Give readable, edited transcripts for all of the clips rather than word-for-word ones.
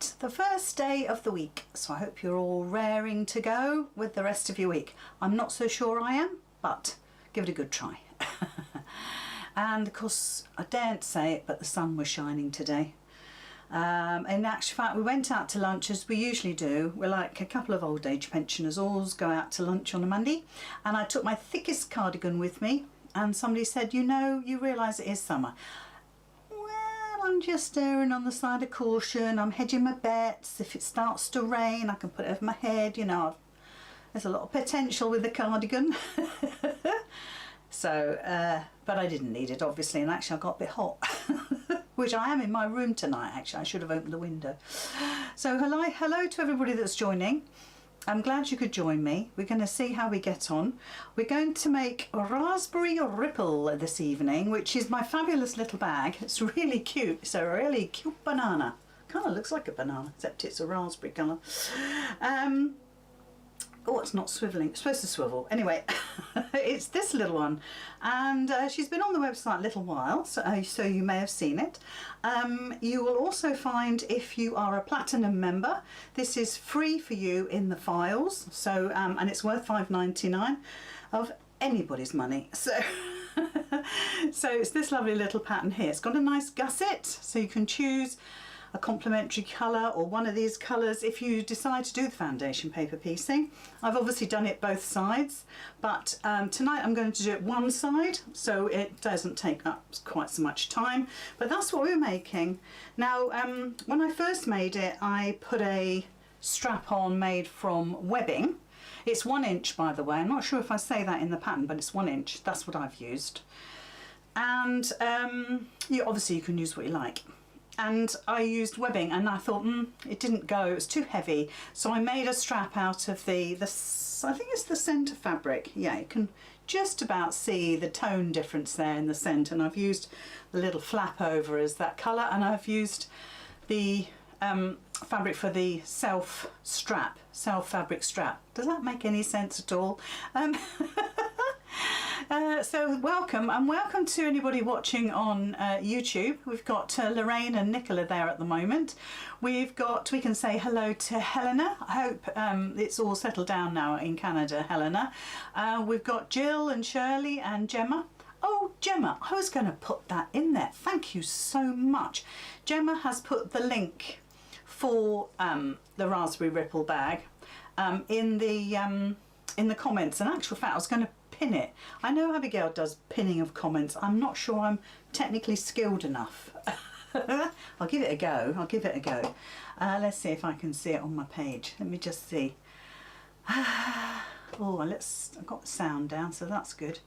Right, the first day of the week, so I hope you're all raring to go with the rest of your week. I'm not so sure I am, but give it a good try. And of course, I daren't say it, but the sun was shining today. In actual fact, we went out to lunch as we usually do. We're like a couple of old age pensioners, always go out to lunch on a Monday, and I took my thickest cardigan with me, and somebody said, you know, you realise it is summer. I'm just erring on the side of caution. I'm hedging my bets. If it starts to rain, I can put it over my head. You know, there's a lot of potential with the cardigan. So, but I didn't need it, obviously, and actually I got a bit hot, which I am in my room tonight, actually. I should have opened the window. So hello to everybody that's joining. I'm glad you could join me. We're going to see how we get on. We're going to make a raspberry ripple this evening, which is my fabulous little bag. It's really cute. It's a really cute banana. Kind of looks like a banana, except it's a raspberry colour. Oh, it's not swiveling. It's supposed to swivel. Anyway, it's this little one. And she's been on the website a little while, so you may have seen it. You will also find, if you are a platinum member, this is free for you in the files. So, and it's worth $5.99 of anybody's money. So, so it's this lovely little pattern here. It's got a nice gusset, so you can choose a complementary colour or one of these colours if you decide to do the foundation paper piecing. I've obviously done it both sides, but tonight I'm going to do it one side, so it doesn't take up quite so much time, but that's what we're making. Now, when I first made it, I put a strap on made from webbing. It's 1 inch, by the way. I'm not sure if I say that in the pattern, but it's 1 inch. That's what I've used. And obviously you can use what you like. And I used webbing, and I thought it didn't go, it was too heavy, so I made a strap out of the I think it's the centre fabric. Yeah, you can just about see the tone difference there in the centre, and I've used the little flap over as that colour, and I've used the fabric for the self fabric strap. Does that make any sense at all? So welcome, and welcome to anybody watching on YouTube. We've got Lorraine and Nicola there at the moment. We can say hello to Helena. I hope it's all settled down now in Canada, Helena. We've got Jill and Shirley and Gemma. Oh, Gemma, I was going to put that in there. Thank you so much. Gemma has put the link for the Raspberry Ripple bag in the comments. In actual fact, I was going to pin it. I know Abigail does pinning of comments. I'm not sure I'm technically skilled enough. I'll give it a go. Let's see if I can see it on my page. Let me just see. Oh, I've got the sound down, so that's good.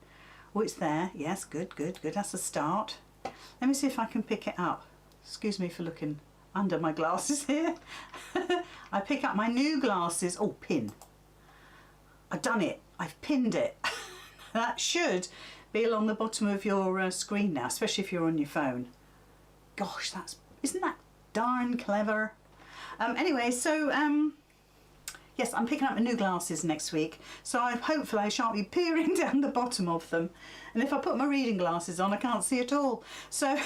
Oh, it's there. Yes, good. That's a start. Let me see if I can pick it up. Excuse me for looking under my glasses here. I pick up my new glasses. Oh, pin. I've done it. I've pinned it. That should be along the bottom of your screen now, especially if you're on your phone. Gosh, isn't that darn clever? Anyway, so yes, I'm picking up my new glasses next week, so hopefully I shan't be peering down the bottom of them. And if I put my reading glasses on, I can't see at all. So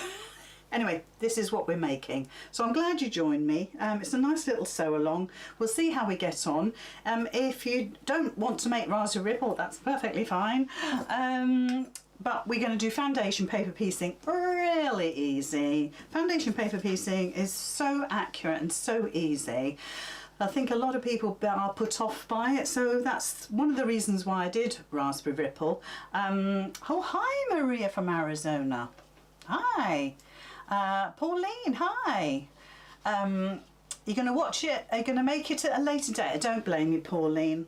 anyway, this is what we're making. So I'm glad you joined me. It's a nice little sew along. We'll see how we get on. If you don't want to make Raspberry Ripple, that's perfectly fine. But we're going to do foundation paper piecing really easy. Foundation paper piecing is so accurate and so easy. I think a lot of people are put off by it, so that's one of the reasons why I did Raspberry Ripple. Oh, hi Maria from Arizona. Hi. Pauline, hi. You're going to watch it, are you going to make it at a later date? I don't blame you, Pauline.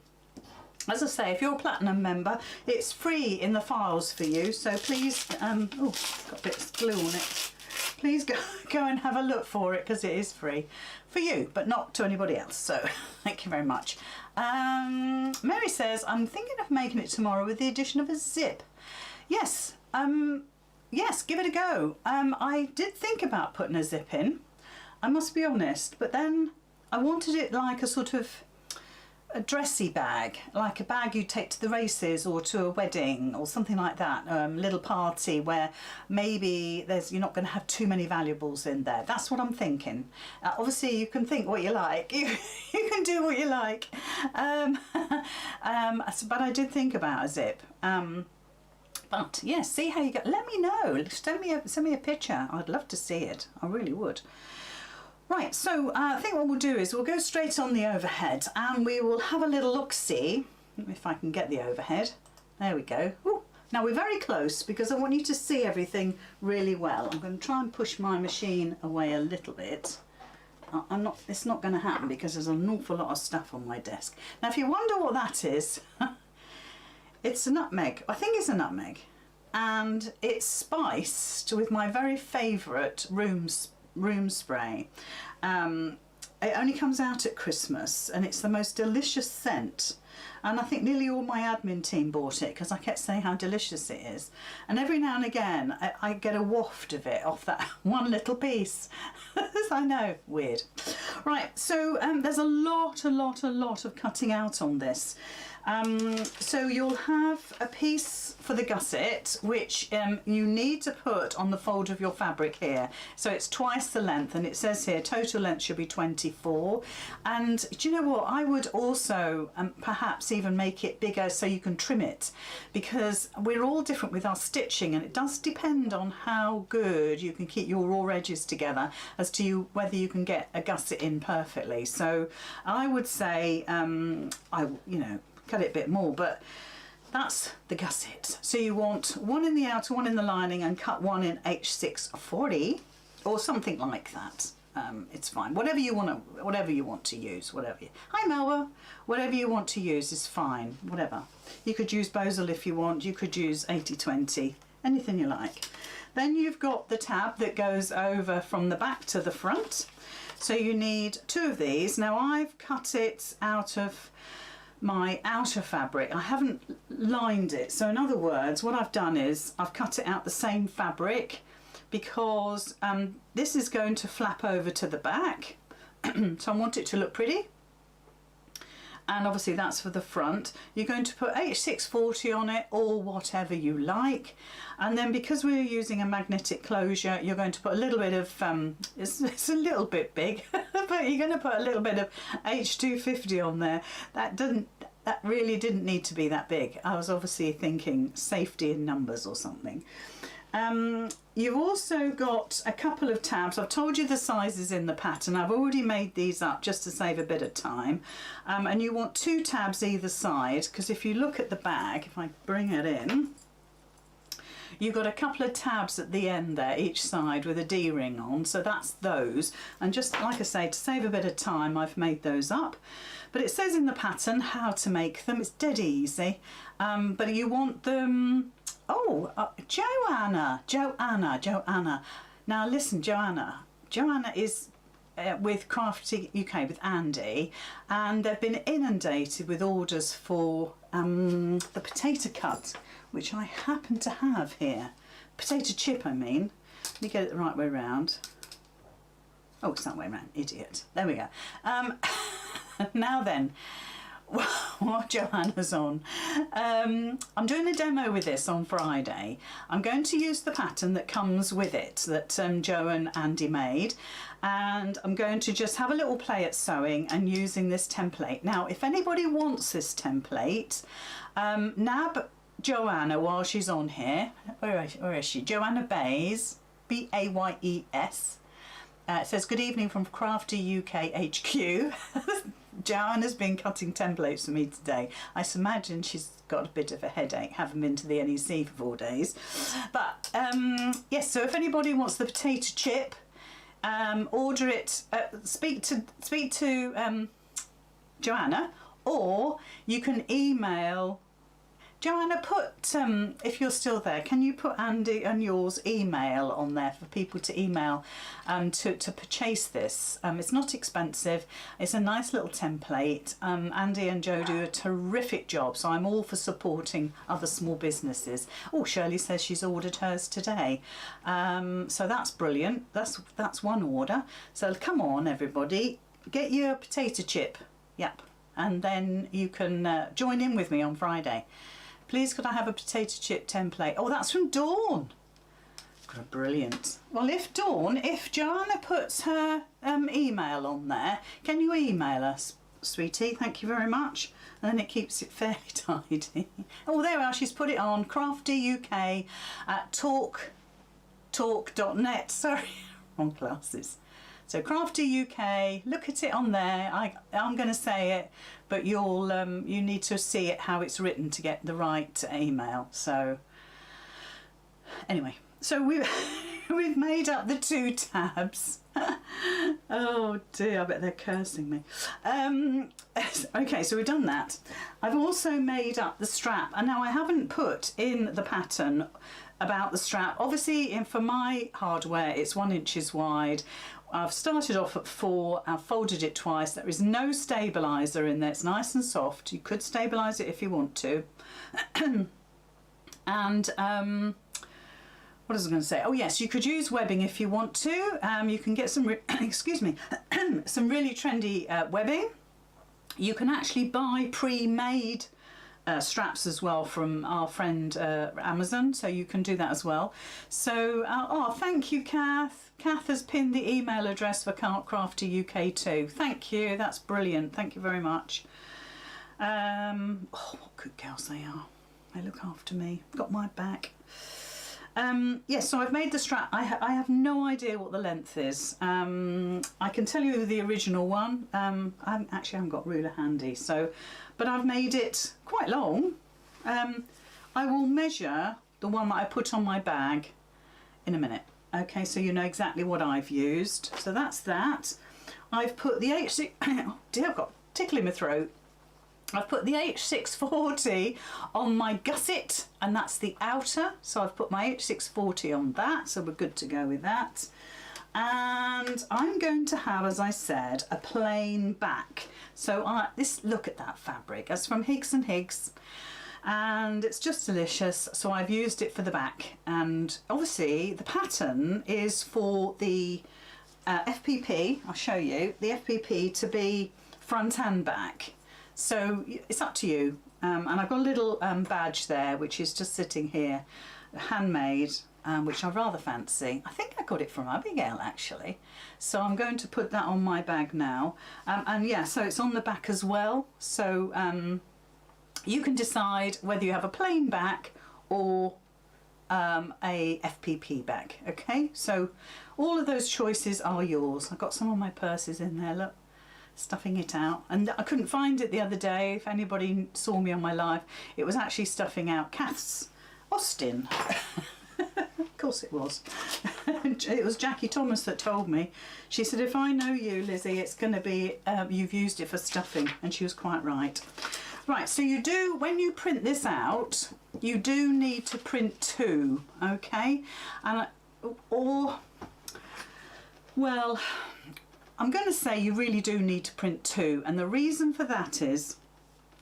As I say, if you're a platinum member, it's free in the files for you, so please, oh, got a bit of glue on it. Please go and have a look for it, because it is free for you, but not to anybody else, so thank you very much. Mary says, I'm thinking of making it tomorrow with the addition of a zip. Yes, yes, give it a go. I did think about putting a zip in, I must be honest, but then I wanted it like a sort of a dressy bag, like a bag you take to the races or to a wedding or something like that, little party where maybe you're not going to have too many valuables in there. That's what I'm thinking. Obviously you can think what you like, you can do what you like, but I did think about a zip. But yeah, see how you go. Let me know. Send me a picture. I'd love to see it. I really would. Right, so I think what we'll do is we'll go straight on the overhead and we will have a little look-see, if I can get the overhead. There we go. Ooh. Now we're very close because I want you to see everything really well. I'm going to try and push my machine away a little bit. It's not going to happen because there's an awful lot of stuff on my desk. Now if you wonder what that is, it's a nutmeg. I think it's a nutmeg. And it's spiced with my very favourite room spray. It only comes out at Christmas and it's the most delicious scent, and I think nearly all my admin team bought it because I kept saying how delicious it is, and every now and again I get a waft of it off that one little piece. I know, weird. Right, so there's a lot of cutting out on this. So you'll have a piece for the gusset, which you need to put on the fold of your fabric here. So it's twice the length, and it says here total length should be 24. And do you know what? I would also perhaps even make it bigger so you can trim it, because we're all different with our stitching, and it does depend on how good you can keep your raw edges together as to whether you can get a gusset in perfectly. So I would say, cut it a bit more, but that's the gusset. So you want one in the outer, one in the lining, and cut one in H640 or something like that. It's fine. Whatever you want to use. Hi Melba. Whatever you want to use is fine. Whatever. You could use Bosal if you want. You could use 80-20. Anything you like. Then you've got the tab that goes over from the back to the front. So you need two of these. Now I've cut it out of my outer fabric. I haven't lined it. So in other words, what I've done is I've cut it out the same fabric, because this is going to flap over to the back. So I want it to look pretty. And obviously that's for the front. You're going to put H640 on it, or whatever you like. And then because we're using a magnetic closure, you're going to put a little bit of, it's a little bit big, but you're going to put a little bit of H250 on there. That really didn't need to be that big. I was obviously thinking safety in numbers or something. You've also got a couple of tabs. I've told you the sizes in the pattern. I've already made these up just to save a bit of time. And you want two tabs either side, because if you look at the bag, if I bring it in, you've got a couple of tabs at the end there, each side, with a D-ring on. So that's those. And just like I say, to save a bit of time, I've made those up. But it says in the pattern how to make them. It's dead easy. But you want them... Oh, Joanna. Now listen, Joanna is with Crafty UK with Andy, and they've been inundated with orders for the potato cut, which I happen to have here. Potato chip, I mean. Let me get it the right way round. Oh, it's that way round, idiot. There we go. Now then, what Joanna's on. I'm doing a demo with this on Friday. I'm going to use the pattern that comes with it that Joe and Andy made, and I'm going to just have a little play at sewing and using this template. Now if anybody wants this template, nab Joanna while she's on here. Where is she? Joanna Bays, B-A-Y-E-S. It says good evening from Crafty UK HQ. Joanna's been cutting templates for me today. I imagine she's got a bit of a headache, having been to the NEC for 4 days. But yes, so if anybody wants the potato chip, order it. Speak to Joanna, or you can email. Joanna, put, if you're still there, can you put Andy and yours email on there for people to email to purchase this? It's not expensive. It's a nice little template. Andy and Joe do a terrific job, so I'm all for supporting other small businesses. Oh, Shirley says she's ordered hers today. So that's brilliant. That's one order. So come on, everybody. Get your potato chip. Yep. and then you can join in with me on Friday. Please could I have a potato chip template? Oh, that's from Dawn. Brilliant. Well, if Joanna puts her email on there, can you email us, sweetie? Thank you very much. And then it keeps it fairly tidy. Oh, there we are. She's put it on. Crafty UK at talk.net. Sorry, wrong glasses. So Crafty UK, look at it on there. I'm going to say it, but you'll you need to see it how it's written to get the right email. So anyway, so we've made up the 2 tabs. Oh dear, I bet they're cursing me. Okay, so we've done that. I've also made up the strap, and now I haven't put in the pattern about the strap. Obviously, for my hardware, it's 1 inch wide. I've started off at 4, I've folded it twice. There is no stabiliser in there, it's nice and soft. You could stabilise it if you want to. And what was I going to say? Oh yes, you could use webbing if you want to. You can get some, excuse me, some really trendy webbing. You can actually buy pre-made straps as well from our friend Amazon, so you can do that as well. So, oh, thank you, Kath. Kath has pinned the email address for Crafty UK too. Thank you, that's brilliant. Thank you very much. Oh, what good girls they are. They look after me. Got my back. Yes, so I've made the strap. I have no idea what the length is. I can tell you the original one. I haven't got a ruler handy, so, but I've made it quite long. I will measure the one that I put on my bag in a minute. Okay, so you know exactly what I've used. So that's that. I've put the H6, oh dear, I've got a tickle in my throat. I've put the H640 on my gusset, and that's the outer. So I've put my H640 on that, so we're good to go with that. And I'm going to have, as I said, a plain back. So look at that fabric. That's from Higgs and Higgs. And it's just delicious, so I've used it for the back. And obviously the pattern is for the FPP, I'll show you, the FPP to be front and back. So it's up to you. And I've got a little badge there, which is just sitting here, handmade, which I rather fancy. I think I got it from Abigail actually. So I'm going to put that on my bag now. And yeah, so it's on the back as well. So you can decide whether you have a plain back or a FPP bag. Okay, so all of those choices are yours. I've got some of my purses in there, look, stuffing it out, and I couldn't find it the other day. If anybody saw me on my live, it was actually stuffing out Kath's Austin. Of course it was. It was Jackie Thomas that told me. She said, if I know you, Lizzie, it's going to be you've used it for stuffing, and she was quite right. Right, so you do, when you print this out, you do need to print 2, okay? And well, I'm going to say you really do need to print 2, and the reason for that is,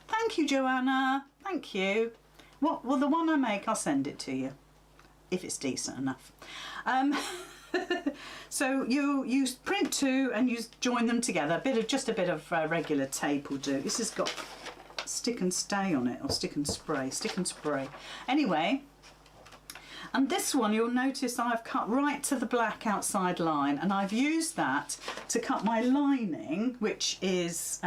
thank you, Joanna, thank you. Well, the one I make, I'll send it to you, if it's decent enough. So you print 2 and you join them together. Just a bit of regular tape will do. This has got stick and stay on it, or stick and spray. Anyway, and this one you'll notice I've cut right to the black outside line, and I've used that to cut my lining, which is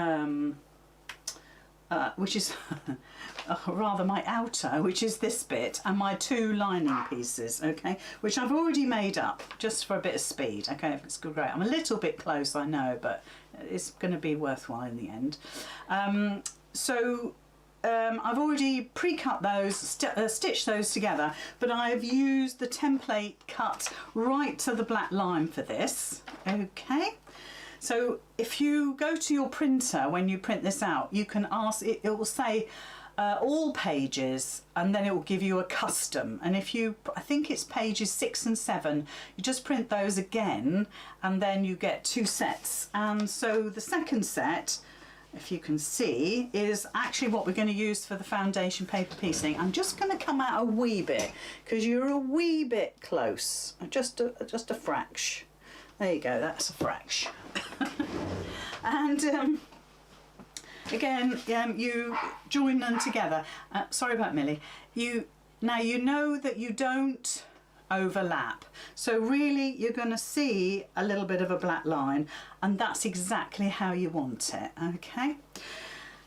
rather my outer, which is this bit, and my 2 lining pieces, okay, which I've already made up just for a bit of speed. Okay, it's great. I'm a little bit close, I know, but it's going to be worthwhile in the end. I've already pre-cut those, stitched those together, but I've used the template cut right to the black line for this, okay? So if you go to your printer when you print this out, you can ask, it will say all pages, and then it will give you a custom, and if you, I think it's pages 6 and 7, you just print those again, and then you get 2 sets. And so the second set, if you can see, is actually what we're going to use for the foundation paper piecing. I'm just going to come out a wee bit because you're a wee bit close, just a fraction. There you go, that's a fraction. And again, you join them together. Sorry about Millie. Now you know that you don't overlap, so really you're going to see a little bit of a black line, and that's exactly how you want it. Okay,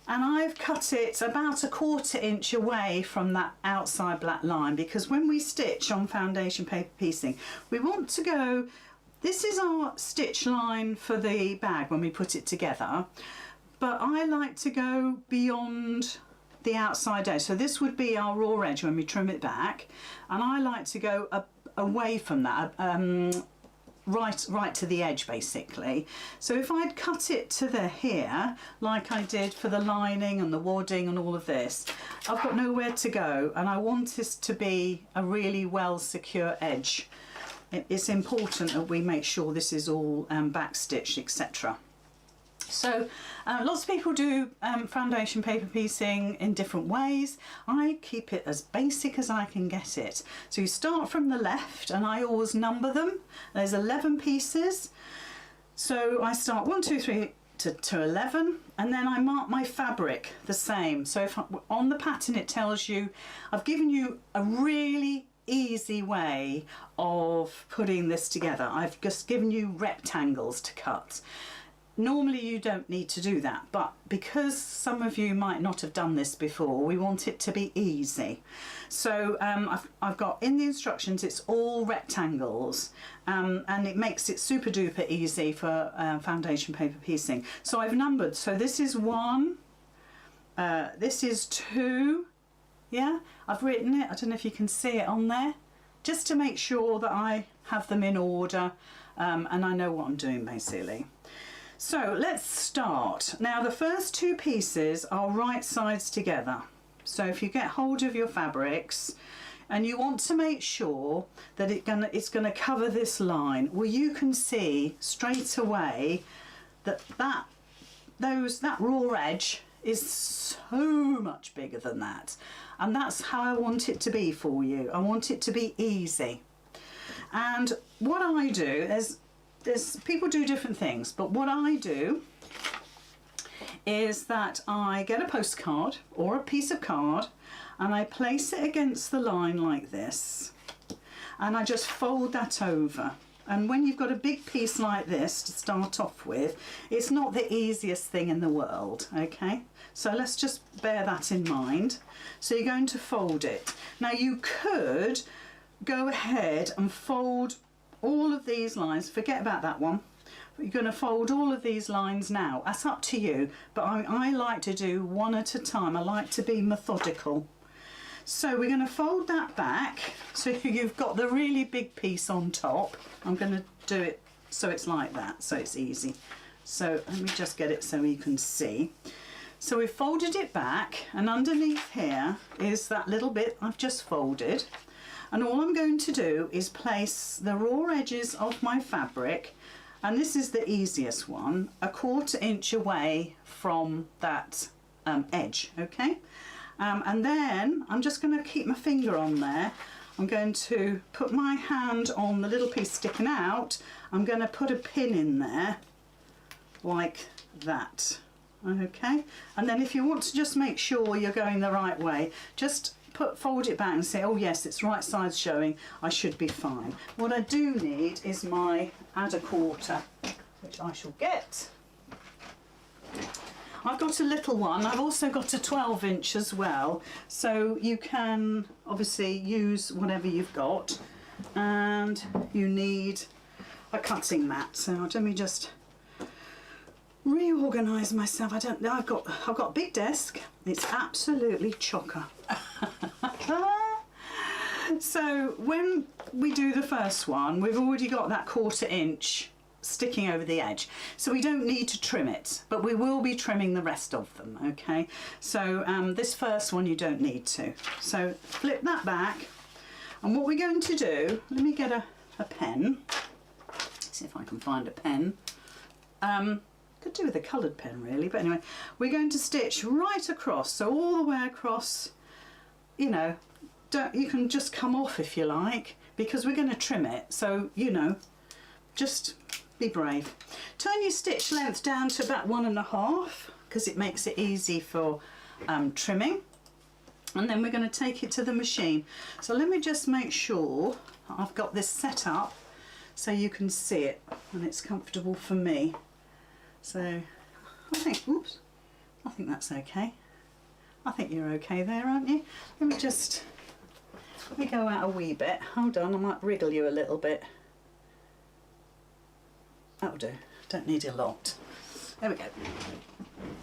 and I've cut it about 1/4 inch away from that outside black line, because when we stitch on foundation paper piecing, we want to go, this is our stitch line for the bag when we put it together, but I like to go beyond the outside edge. So this would be our raw edge when we trim it back, and I like to go away from that, right to the edge basically. So if I'd cut it to the here, like I did for the lining and the wadding and all of this, I've got nowhere to go, and I want this to be a really well secure edge. It's important that we make sure this is all back stitched, etc. So lots of people do foundation paper piecing in different ways. I keep it as basic as I can get it. So you start from the left, and I always number them. There's 11 pieces. So I start 1, 2, 3 to 11, and then I mark my fabric the same. So if on the pattern it tells you, I've given you a really easy way of putting this together. I've just given you rectangles to cut. Normally you don't need to do that, but because some of you might not have done this before, we want it to be easy. So I've got in the instructions, it's all rectangles, and it makes it super duper easy for foundation paper piecing. So I've numbered, so this is 1, this is 2, yeah, I've written it, I don't know if you can see it on there, just to make sure that I have them in order, and I know what I'm doing basically. So let's start. Now the first 2 pieces are right sides together. So if you get hold of your fabrics and you want to make sure that it's gonna cover this line, well, you can see straight away that raw edge is so much bigger than that. And that's how I want it to be for you. I want it to be easy. And what I do is, people do different things, but what I do is that I get a postcard or a piece of card, and I place it against the line like this, and I just fold that over. And when you've got a big piece like this to start off with, it's not the easiest thing in the world, okay? So let's just bear that in mind. So you're going to fold it. Now you could go ahead and fold all of these lines, forget about that one, but you're going to fold all of these lines now. That's up to you, but I like to do one at a time. I like to be methodical. So we're going to fold that back, so you've got the really big piece on top. I'm going to do it so it's like that, so it's easy. So let me just get it so you can see. So we've folded it back, and underneath here is that little bit I've just folded. And all I'm going to do is place the raw edges of my fabric, and this is the easiest one, 1/4 inch away from that edge, okay? And then I'm just going to keep my finger on there. I'm going to put my hand on the little piece sticking out. I'm going to put a pin in there like that, okay? And then if you want to just make sure you're going the right way, just fold it back and say, oh yes, it's right sides showing, I should be fine. What I do need is my add 1/4, which I shall get. I've got a little one, I've also got a 12 inch as well, so you can obviously use whatever you've got, and you need a cutting mat. So let me just reorganise myself. I've got a big desk, it's absolutely chocker. So when we do the first one, we've already got that 1/4 inch sticking over the edge, so we don't need to trim it, but we will be trimming the rest of them, okay? So this first one you don't need to. So flip that back, and what we're going to do, let me get a pen, see if I can find a pen. Could do with a coloured pen really, but anyway, we're going to stitch right across, so all the way across. You know, you can just come off if you like, because we're going to trim it, so you know, just be brave. Turn your stitch length down to about 1.5, because it makes it easy for trimming. And then we're going to take it to the machine. So let me just make sure I've got this set up so you can see it and it's comfortable for me. So I think, oops, I think that's okay. I think you're okay there, aren't you? Let me go out a wee bit. Hold on, I might wriggle you a little bit. That'll do. Don't need a lot. There we go.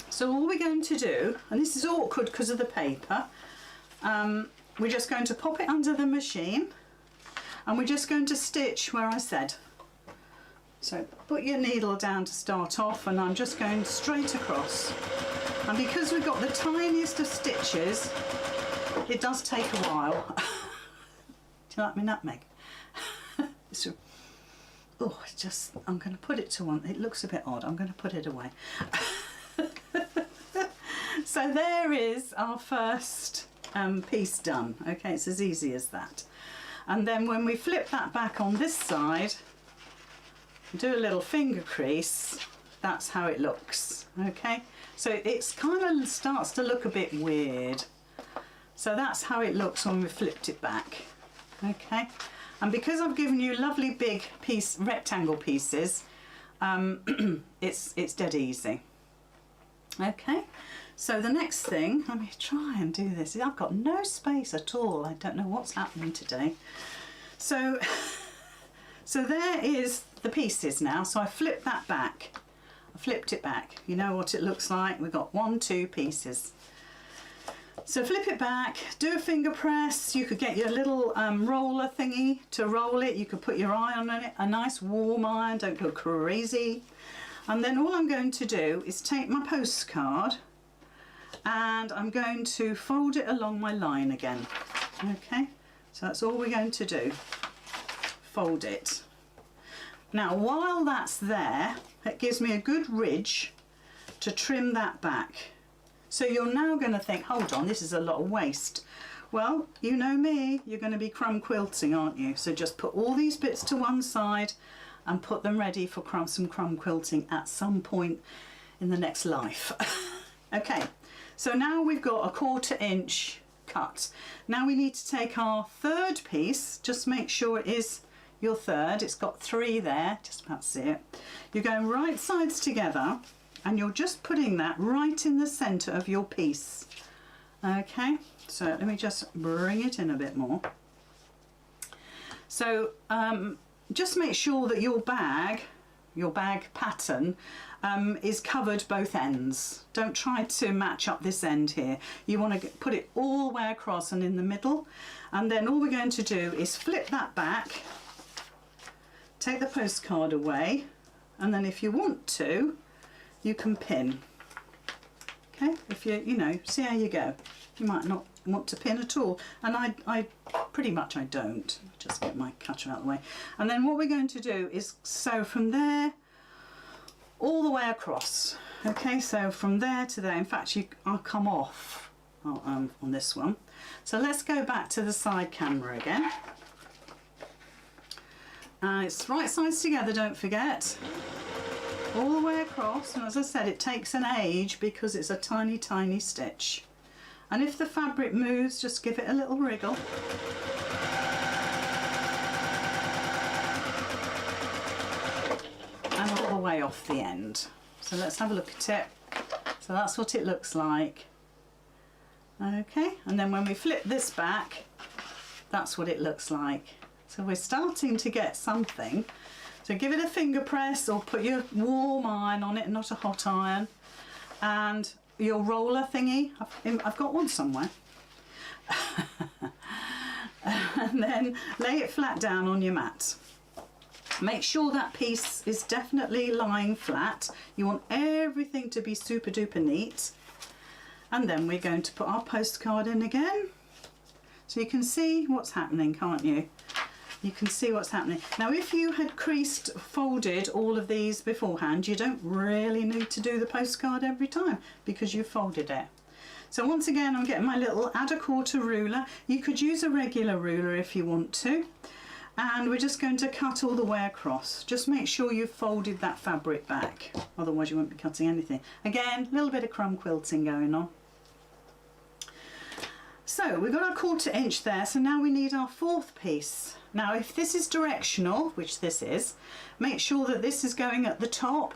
So all we're going to do, and this is awkward because of the paper, we're just going to pop it under the machine and we're just going to stitch where I said. So put your needle down to start off, and I'm just going straight across. And because we've got the tiniest of stitches, it does take a while. Do you like my nutmeg? Oh, it's just, I'm going to put it to one. It looks a bit odd. I'm going to put it away. So there is our first piece done. Okay, it's as easy as that. And then when we flip that back on this side, do a little finger crease, that's how it looks. Okay, so it's kind of starts to look a bit weird. So that's how it looks when we flipped it back. Okay, and because I've given you lovely big rectangle pieces, it's dead easy. Okay, so the next thing, let me try and do this. I've got no space at all. I don't know what's happening today. So there is the pieces now. So I flipped that back. I flipped it back. You know what it looks like. We've got 1, 2 pieces. So flip it back, do a finger press. You could get your little roller thingy to roll it. You could put your iron on it, a nice warm iron, don't go crazy. And then all I'm going to do is take my postcard and I'm going to fold it along my line again. Okay, so that's all we're going to do, fold it. Now while that's there, it gives me a good ridge to trim that back. So you're now going to think, hold on, this is a lot of waste. Well, you know me, you're going to be crumb quilting, aren't you? So just put all these bits to one side and put them ready for some crumb quilting at some point in the next life. Okay, so now we've got a 1/4 inch cut. Now we need to take our third piece, just make sure it is your third. It's got 3 there, just about see it. You're going right sides together and you're just putting that right in the centre of your piece. Okay, so let me just bring it in a bit more. So just make sure that your bag pattern is covered both ends. Don't try to match up this end here. You want to put it all the way across and in the middle, and then all we're going to do is flip that back, take the postcard away, and then if you want to, you can pin. Okay, if you know, see how you go. You might not want to pin at all, and I pretty much I don't. Just get my cutter out of the way. And then what we're going to do is sew from there all the way across. Okay, so from there to there. In fact, I'll come off on this one. So let's go back to the side camera again. It's right sides together, don't forget. All the way across, and as I said, it takes an age because it's a tiny, tiny stitch. And if the fabric moves, just give it a little wriggle. And all the way off the end. So let's have a look at it. So that's what it looks like. Okay, and then when we flip this back, that's what it looks like. So we're starting to get something. So give it a finger press or put your warm iron on it, not a hot iron. And your roller thingy, I've got one somewhere. And then lay it flat down on your mat. Make sure that piece is definitely lying flat. You want everything to be super duper neat. And then we're going to put our postcard in again. So you can see what's happening, can't you? You can see what's happening. Now if you had folded all of these beforehand, you don't really need to do the postcard every time because you've folded it. So once again, I'm getting my little add a 1/4 ruler. You could use a regular ruler if you want to. And we're just going to cut all the way across. Just make sure you've folded that fabric back, otherwise you won't be cutting anything. Again, a little bit of crumb quilting going on. So we've got our 1/4 inch there, so now we need our 4th piece. Now if this is directional, which this is, make sure that this is going at the top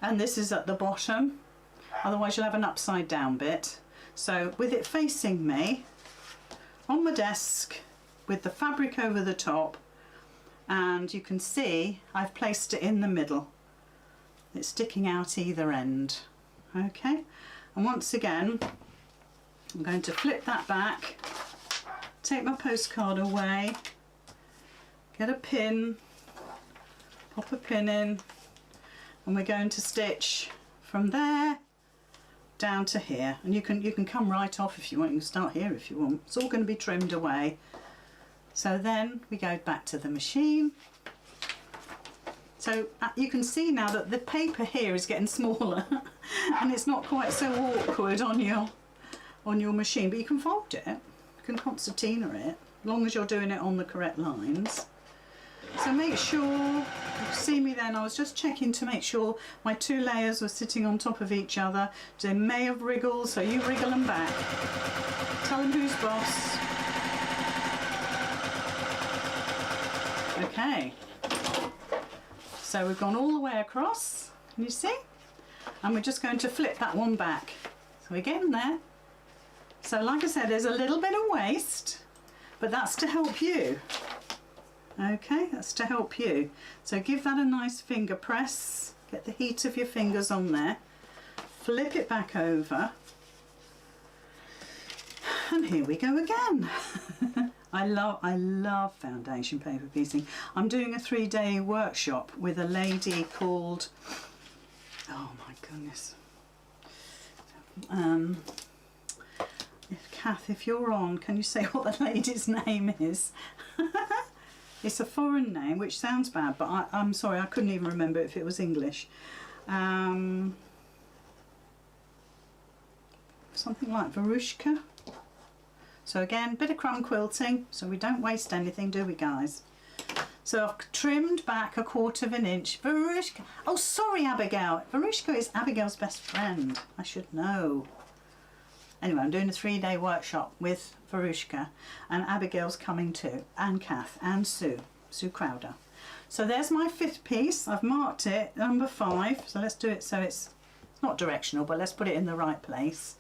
and this is at the bottom, otherwise you'll have an upside down bit. So with it facing me on my desk with the fabric over the top, and you can see I've placed it in the middle. It's sticking out either end. Okay, and once again I'm going to flip that back, take my postcard away, get a pin, pop a pin in, and we're going to stitch from there down to here. And you can come right off if you want. You can start here if you want. It's all going to be trimmed away. So then we go back to the machine. So you can see now that the paper here is getting smaller and it's not quite so awkward on your machine, but you can fold it, you can concertina it, as long as you're doing it on the correct lines. So make sure, you see me then, I was just checking to make sure my 2 layers were sitting on top of each other. They may have wriggled, so you wriggle them back. Tell them who's boss. Okay, so we've gone all the way across, can you see? And we're just going to flip that one back. So we're getting there. So like I said, there's a little bit of waste, but that's to help you. Okay, that's to help you. So give that a nice finger press, get the heat of your fingers on there, flip it back over, and here we go again. I love foundation paper piecing. I'm doing a 3-day workshop with a lady called, oh my goodness, Kath, if you're on, can you say what the lady's name is? It's a foreign name, which sounds bad, but I'm sorry, I couldn't even remember if it was English. Something like Varushka. So again, bit of crumb quilting, so we don't waste anything, do we guys? So I've trimmed back 1/4 inch. Varushka. Oh, sorry, Abigail. Varushka is Abigail's best friend. I should know. Anyway, I'm doing a 3-day workshop with Varushka, and Abigail's coming too, and Kath, and Sue Crowder. So there's my 5th piece. I've marked it, number 5. So let's do it so it's not directional, but let's put it in the right place.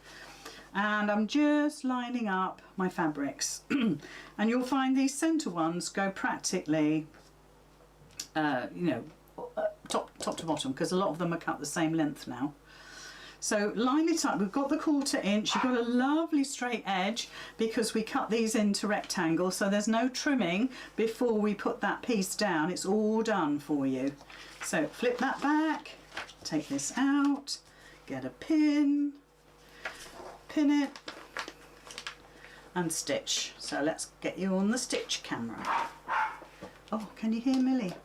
And I'm just lining up my fabrics. And you'll find these centre ones go practically, top to bottom, because a lot of them are cut the same length now. So line it up. We've got the 1/4 inch. You've got a lovely straight edge because we cut these into rectangles, so there's no trimming before we put that piece down. It's all done for you. So flip that back, take this out, get a pin, pin it, and stitch. So let's get you on the stitch camera. Oh, can you hear Millie?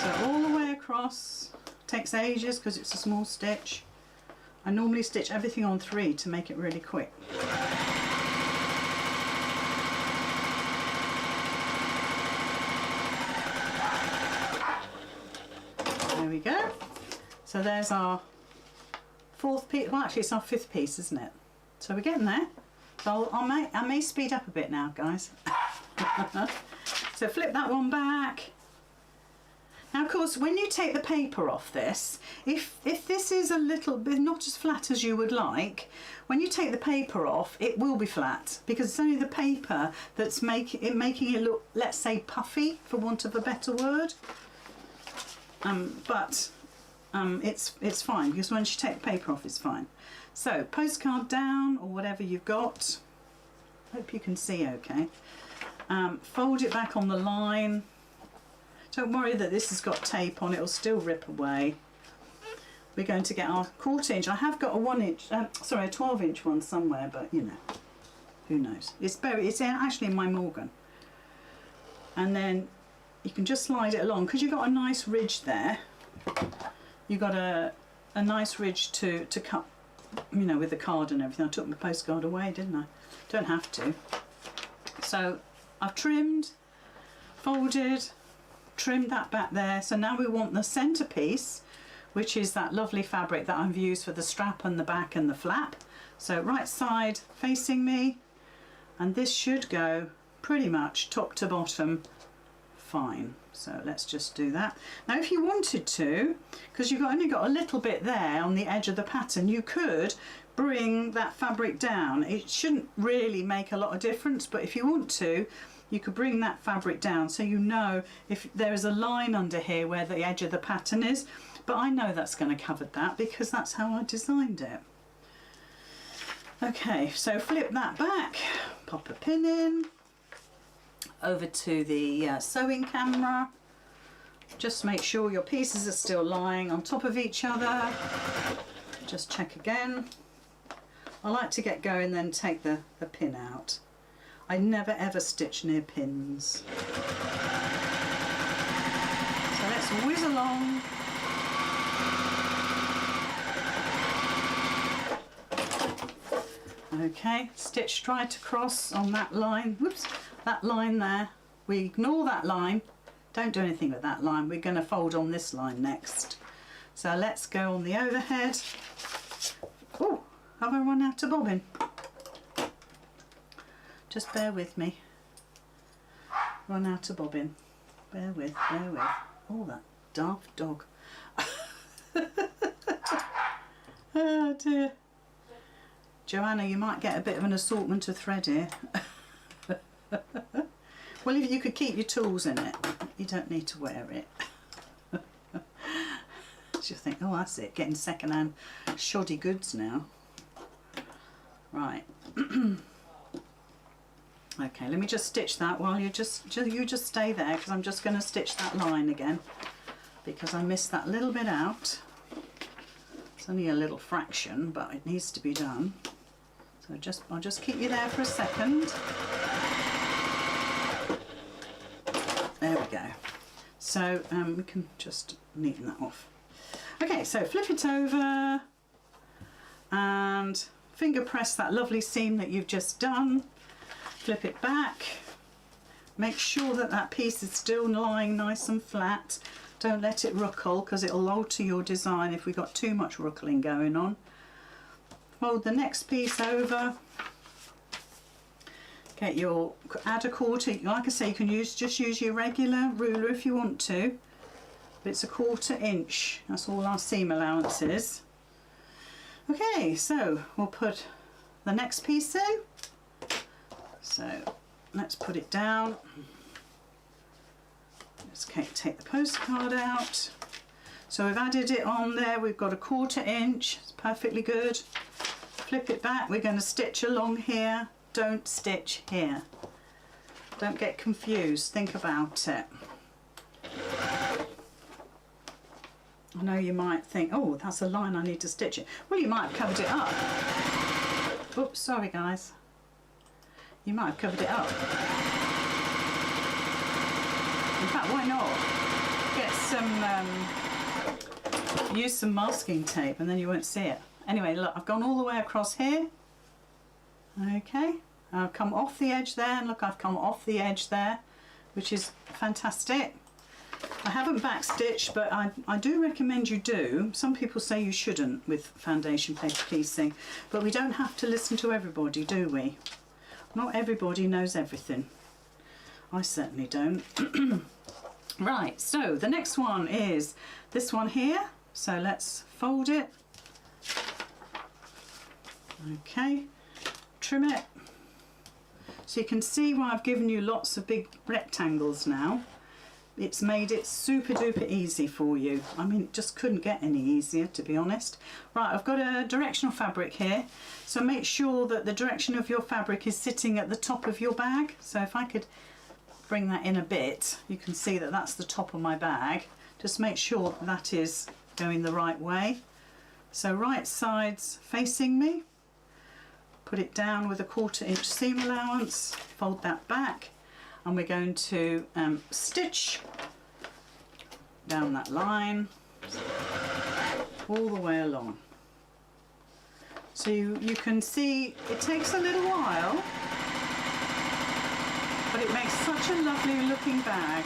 So all the way across. Takes ages because it's a small stitch. I normally stitch everything on 3 to make it really quick. There we go. So there's our 4th piece. Well, actually it's our 5th piece, isn't it? So we're getting there. So I may speed up a bit now, guys. So flip that one back. Now, of course, when you take the paper off this, if this is a little bit not as flat as you would like, when you take the paper off, it will be flat because it's only the paper that's making it look, let's say, puffy, for want of a better word. It's fine because once you take the paper off, it's fine. So postcard down or whatever you've got. Hope you can see okay. Fold it back on the line. Don't worry that this has got tape on, it'll still rip away. We're going to get our 1/4 inch. I have got a 12 inch one somewhere, but you know, who knows. It's actually in my Morgan. And then you can just slide it along, because you've got a nice ridge there. You've got a nice ridge to cut, you know, with the card and everything. I took my postcard away, didn't I? Don't have to. So I've trimmed. folded, trimmed that back there. So now we want the centerpiece, which is that lovely fabric that I've used for the strap and the back and the flap. So right side facing me, and this should go pretty much top to bottom fine. So let's just do that. Now if you wanted to, because you've only got a little bit there on the edge of the pattern, you could bring that fabric down. It shouldn't really make a lot of difference, but if you want to, you could bring that fabric down so you know if there is a line under here where the edge of the pattern is. But I know that's going to cover that because that's how I designed it. Okay, so flip that back, pop a pin in, over to the sewing camera. Just make sure your pieces are still lying on top of each other. Just check again. I like to get going, then take the pin out. I never ever stitch near pins. So let's whiz along. Okay, stitch straight across on that line. Whoops, that line there. We ignore that line. Don't do anything with that line. We're going to fold on this line next. So let's go on the overhead. Oh, have I run out of bobbin? Just bear with me. Run out of bobbin. Bear with, bear with. Oh, that daft dog. Oh dear. Joanna, you might get a bit of an assortment of thread here. Well, if you could keep your tools in it, you don't need to wear it. She'll think, oh, that's it, getting second-hand shoddy goods now. Right. Okay, let me just stitch that while you just stay there, because I'm just going to stitch that line again because I missed that little bit out. It's only a little fraction, but it needs to be done. So I'll just keep you there for a second. There we go. So we can just neaten that off. Okay, so flip it over and finger press that lovely seam that you've just done. Flip it back. Make sure that that piece is still lying nice and flat. Don't let it ruckle because it'll alter your design if we've got too much ruckling going on. Fold the next piece over. Get your, add a quarter, like I say, you can just use your regular ruler if you want to, but it's a 1/4 inch, that's all our seam allowance is. Okay, so we'll put the next piece in. So let's put it down. Let's take the postcard out. So we've added it on there, we've got a 1/4 inch, it's perfectly good. Flip it back, we're going to stitch along here. Don't stitch here. Don't get confused, think about it. I know you might think, oh, that's a line, I need to stitch it. Well, you might have covered it up. Oops, sorry guys. You might have covered it up. In fact, why not? Get some, use some masking tape and then you won't see it. Anyway, look, I've gone all the way across here. Okay, I've come off the edge there, and look, I've come off the edge there, which is fantastic. I haven't backstitched, but I do recommend you do. Some people say you shouldn't with foundation paper piecing, but we don't have to listen to everybody, do we? Not everybody knows everything. I certainly don't. Right, so the next one is this one here. So let's fold it. Okay. Trim it. So you can see why I've given you lots of big rectangles now. It's made it super duper easy for you. I mean, it just couldn't get any easier, to be honest. Right, I've got a directional fabric here, so make sure that the direction of your fabric is sitting at the top of your bag. So if I could bring that in a bit, you can see that that's the top of my bag. Just make sure that is going the right way. So right side's facing me. Put it down with a 1/4 inch seam allowance, fold that back, and we're going to stitch down that line all the way along. So you can see it takes a little while but it makes such a lovely looking bag.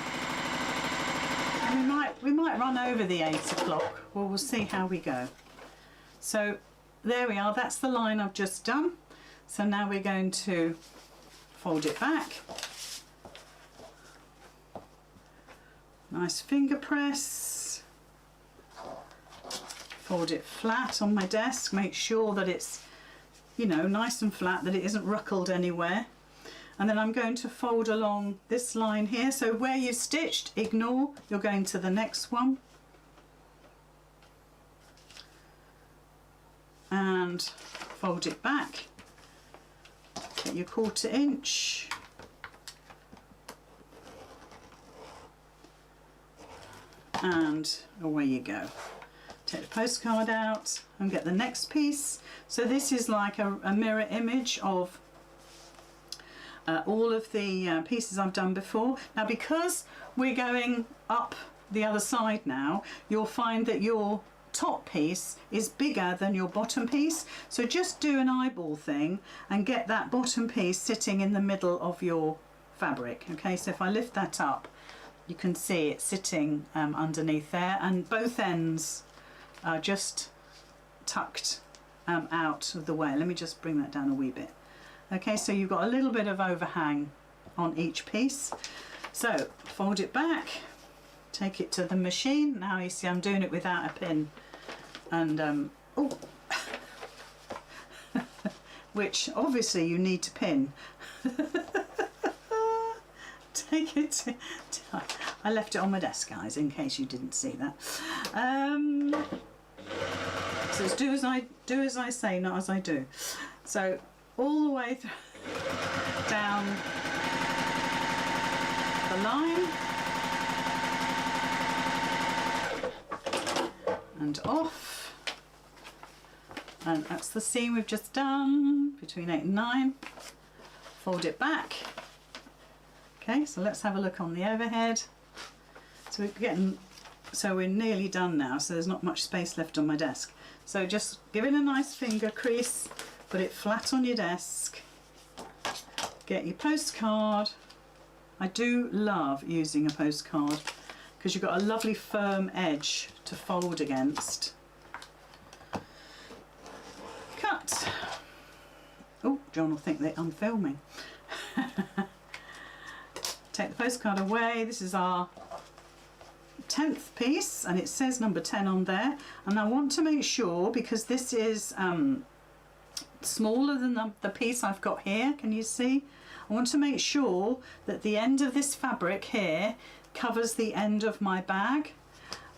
And we might run over the 8 o'clock. Well, we'll see how we go. So there we are, that's the line I've just done. So now we're going to fold it back. Nice finger press. Fold it flat on my desk, make sure that it's, you know, nice and flat, that it isn't ruckled anywhere. And then I'm going to fold along this line here. So where you stitched, ignore, you're going to the next one. And fold it back. Get your 1/4 inch. And away you go. Take the postcard out and get the next piece. So this is like a mirror image of all of the pieces I've done before. Now because we're going up the other side now, you'll find that your top piece is bigger than your bottom piece. So just do an eyeball thing and get that bottom piece sitting in the middle of your fabric. Okay, so if I lift that up, you can see it sitting underneath there, and both ends are just tucked out of the way. Let me just bring that down a wee bit. Okay, so you've got a little bit of overhang on each piece. So fold it back, take it to the machine. Now you see I'm doing it without a pin, and oh, which obviously you need to pin. Take it. I left it on my desk, guys, in case you didn't see that. So it's do as I say, not as I do. So all the way down the line and off, and that's the seam we've just done between 8 and 9. Fold it back. Okay, so let's have a look on the overhead. So we're nearly done now, so there's not much space left on my desk. So just give it a nice finger crease, put it flat on your desk, get your postcard. I do love using a postcard because you've got a lovely firm edge to fold against. Cut. Oh, John will think that I'm filming. Take the postcard away. This is our 10th piece and it says number 10 on there, and I want to make sure, because this is smaller than the piece I've got here, can you see? I want to make sure that the end of this fabric here covers the end of my bag,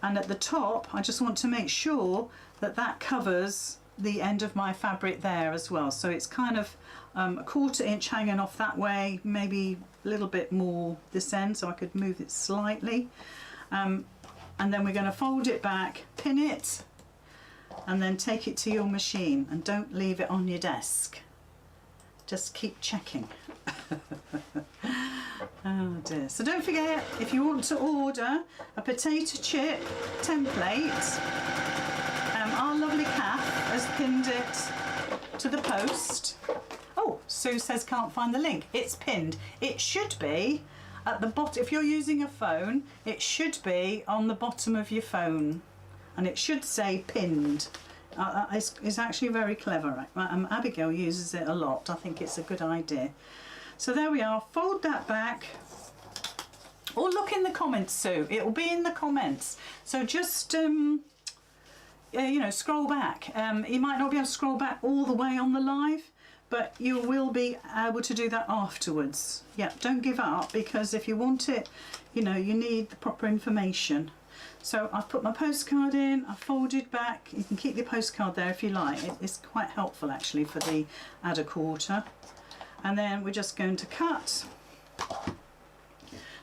and at the top I just want to make sure that that covers the end of my fabric there as well. So it's kind of a 1/4 inch hanging off that way, maybe a little bit more this end, so I could move it slightly. And then we're going to fold it back, pin it, and then take it to your machine, and don't leave it on your desk. Just keep checking. Oh dear. So don't forget, if you want to order a potato chip template, our lovely Kath has pinned it to the post. Oh, Sue says can't find the link. It's pinned. It should be at the bottom. If you're using a phone, it should be on the bottom of your phone, and it should say pinned. It's actually very clever. Abigail uses it a lot. I think it's a good idea. So there we are. Fold that back. Or look in the comments, Sue. It will be in the comments. So just you know, scroll back. You might not be able to scroll back all the way on the live, but you will be able to do that afterwards. Yeah, don't give up, because if you want it, you know, you need the proper information. So I've put my postcard in, I've folded back. You can keep the postcard there if you like. It's quite helpful actually for the add a 1/4. And then we're just going to cut.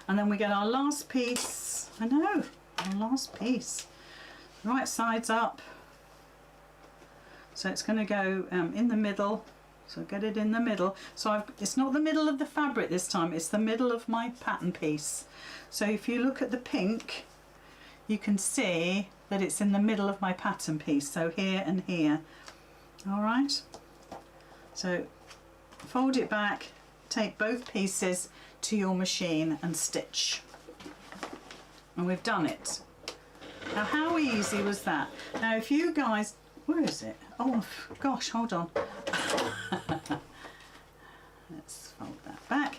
And then we get our last piece. I know, our last piece. Right side's up. So it's going to go in the middle. So get it in the middle. So it's not the middle of the fabric this time, it's the middle of my pattern piece. So if you look at the pink, you can see that it's in the middle of my pattern piece. So here and here. All right. So fold it back, take both pieces to your machine and stitch. And we've done it. Now how easy was that? Now if you guys, where is it? Oh gosh, hold on. Let's fold that back.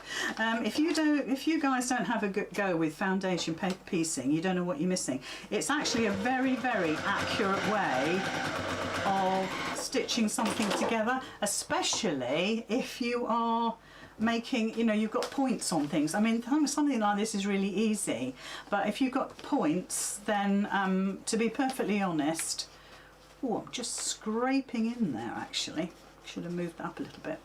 If you guys don't have a good go with foundation paper piecing, you don't know what you're missing. It's actually a very, very accurate way of stitching something together, especially if you are making, you know, you've got points on things. I mean, something like this is really easy, but if you've got points, then to be perfectly honest, oh, I'm just scraping in there actually. Should have moved that up a little bit.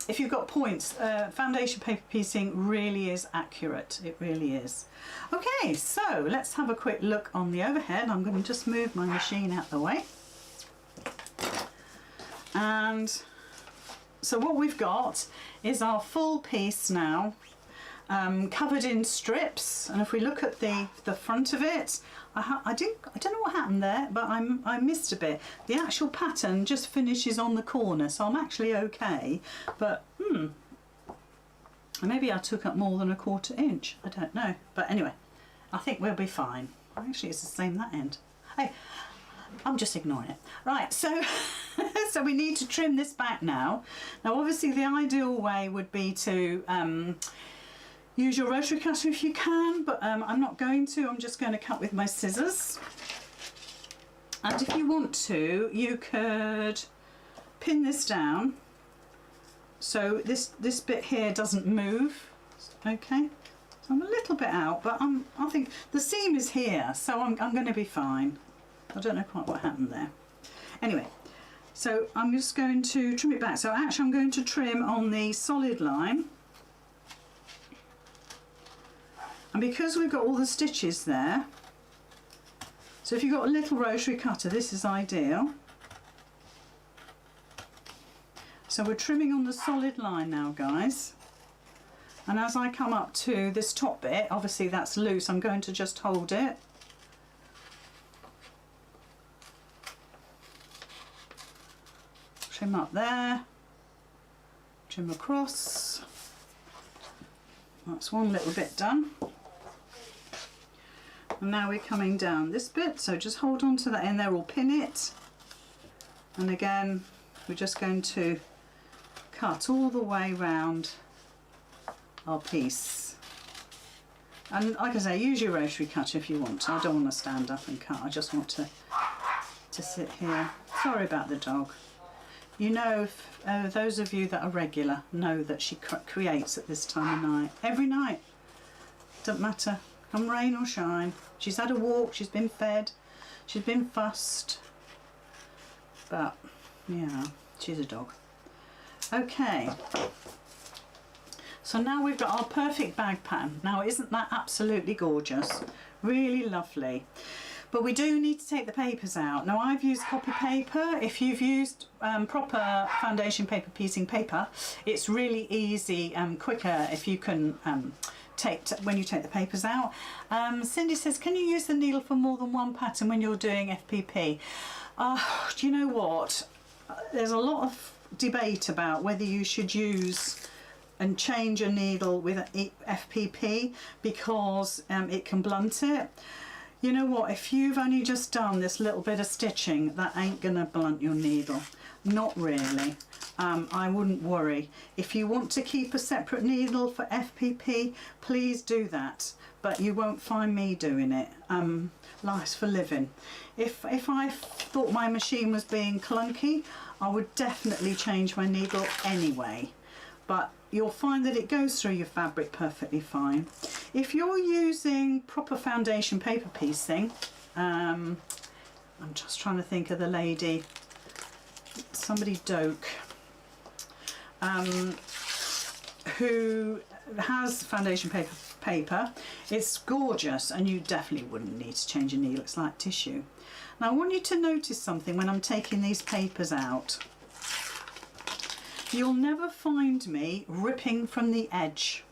If you've got points, foundation paper piecing really is accurate. It really is. Okay, so let's have a quick look on the overhead. I'm going to just move my machine out the way. And so what we've got is our full piece now, covered in strips. And if we look at the front of it, I don't know what happened there, but I missed a bit. The actual pattern just finishes on the corner, so I'm actually okay. But maybe I took up more than a 1/4 inch. I don't know. But anyway, I think we'll be fine. Actually, it's the same that end. Hey, I'm just ignoring it. Right, so so we need to trim this back now. Now, obviously, the ideal way would be to use your rotary cutter if you can, but I'm not going to. I'm just going to cut with my scissors. And if you want to, you could pin this down so this bit here doesn't move. Okay, so I'm a little bit out, but I think the seam is here, so I'm going to be fine. I don't know quite what happened there. Anyway, so I'm just going to trim it back. So actually I'm going to trim on the solid line. And because we've got all the stitches there, so if you've got a little rotary cutter, this is ideal. So we're trimming on the solid line now, guys. And as I come up to this top bit, obviously that's loose, I'm going to just hold it. Trim up there, trim across. That's one little bit done. And now we're coming down this bit, so just hold on to that in there or pin it. And again, we're just going to cut all the way round our piece. And like I say, use your rotary cutter if you want to. I don't want to stand up and cut, I just want to sit here. Sorry about the dog. You know, those of you that are regular know that she creates at this time of night. Every night. Doesn't matter. Come rain or shine. She's had a walk, she's been fed, she's been fussed. But, yeah, she's a dog. Okay. So now we've got our perfect bag pattern. Now, isn't that absolutely gorgeous? Really lovely. But we do need to take the papers out. Now, I've used copy paper. If you've used proper foundation paper piecing paper, it's really easy and quicker if you can when you take the papers out. Cindy says, can you use the needle for more than one pattern when you're doing FPP? Do you know what? There's a lot of debate about whether you should use and change a needle with FPP because it can blunt it. You know what, if you've only just done this little bit of stitching, that ain't gonna blunt your needle. Not really. I wouldn't worry. If you want to keep a separate needle for FPP, please do that. But you won't find me doing it. Life's for living. If I thought my machine was being clunky, I would definitely change my needle anyway. But you'll find that it goes through your fabric perfectly fine. If you're using proper foundation paper piecing, I'm just trying to think of the lady, somebody Doak, who has foundation paper, it's gorgeous and you definitely wouldn't need to change a needle, it's like tissue. Now I want you to notice something when I'm taking these papers out. You'll never find me ripping from the edge.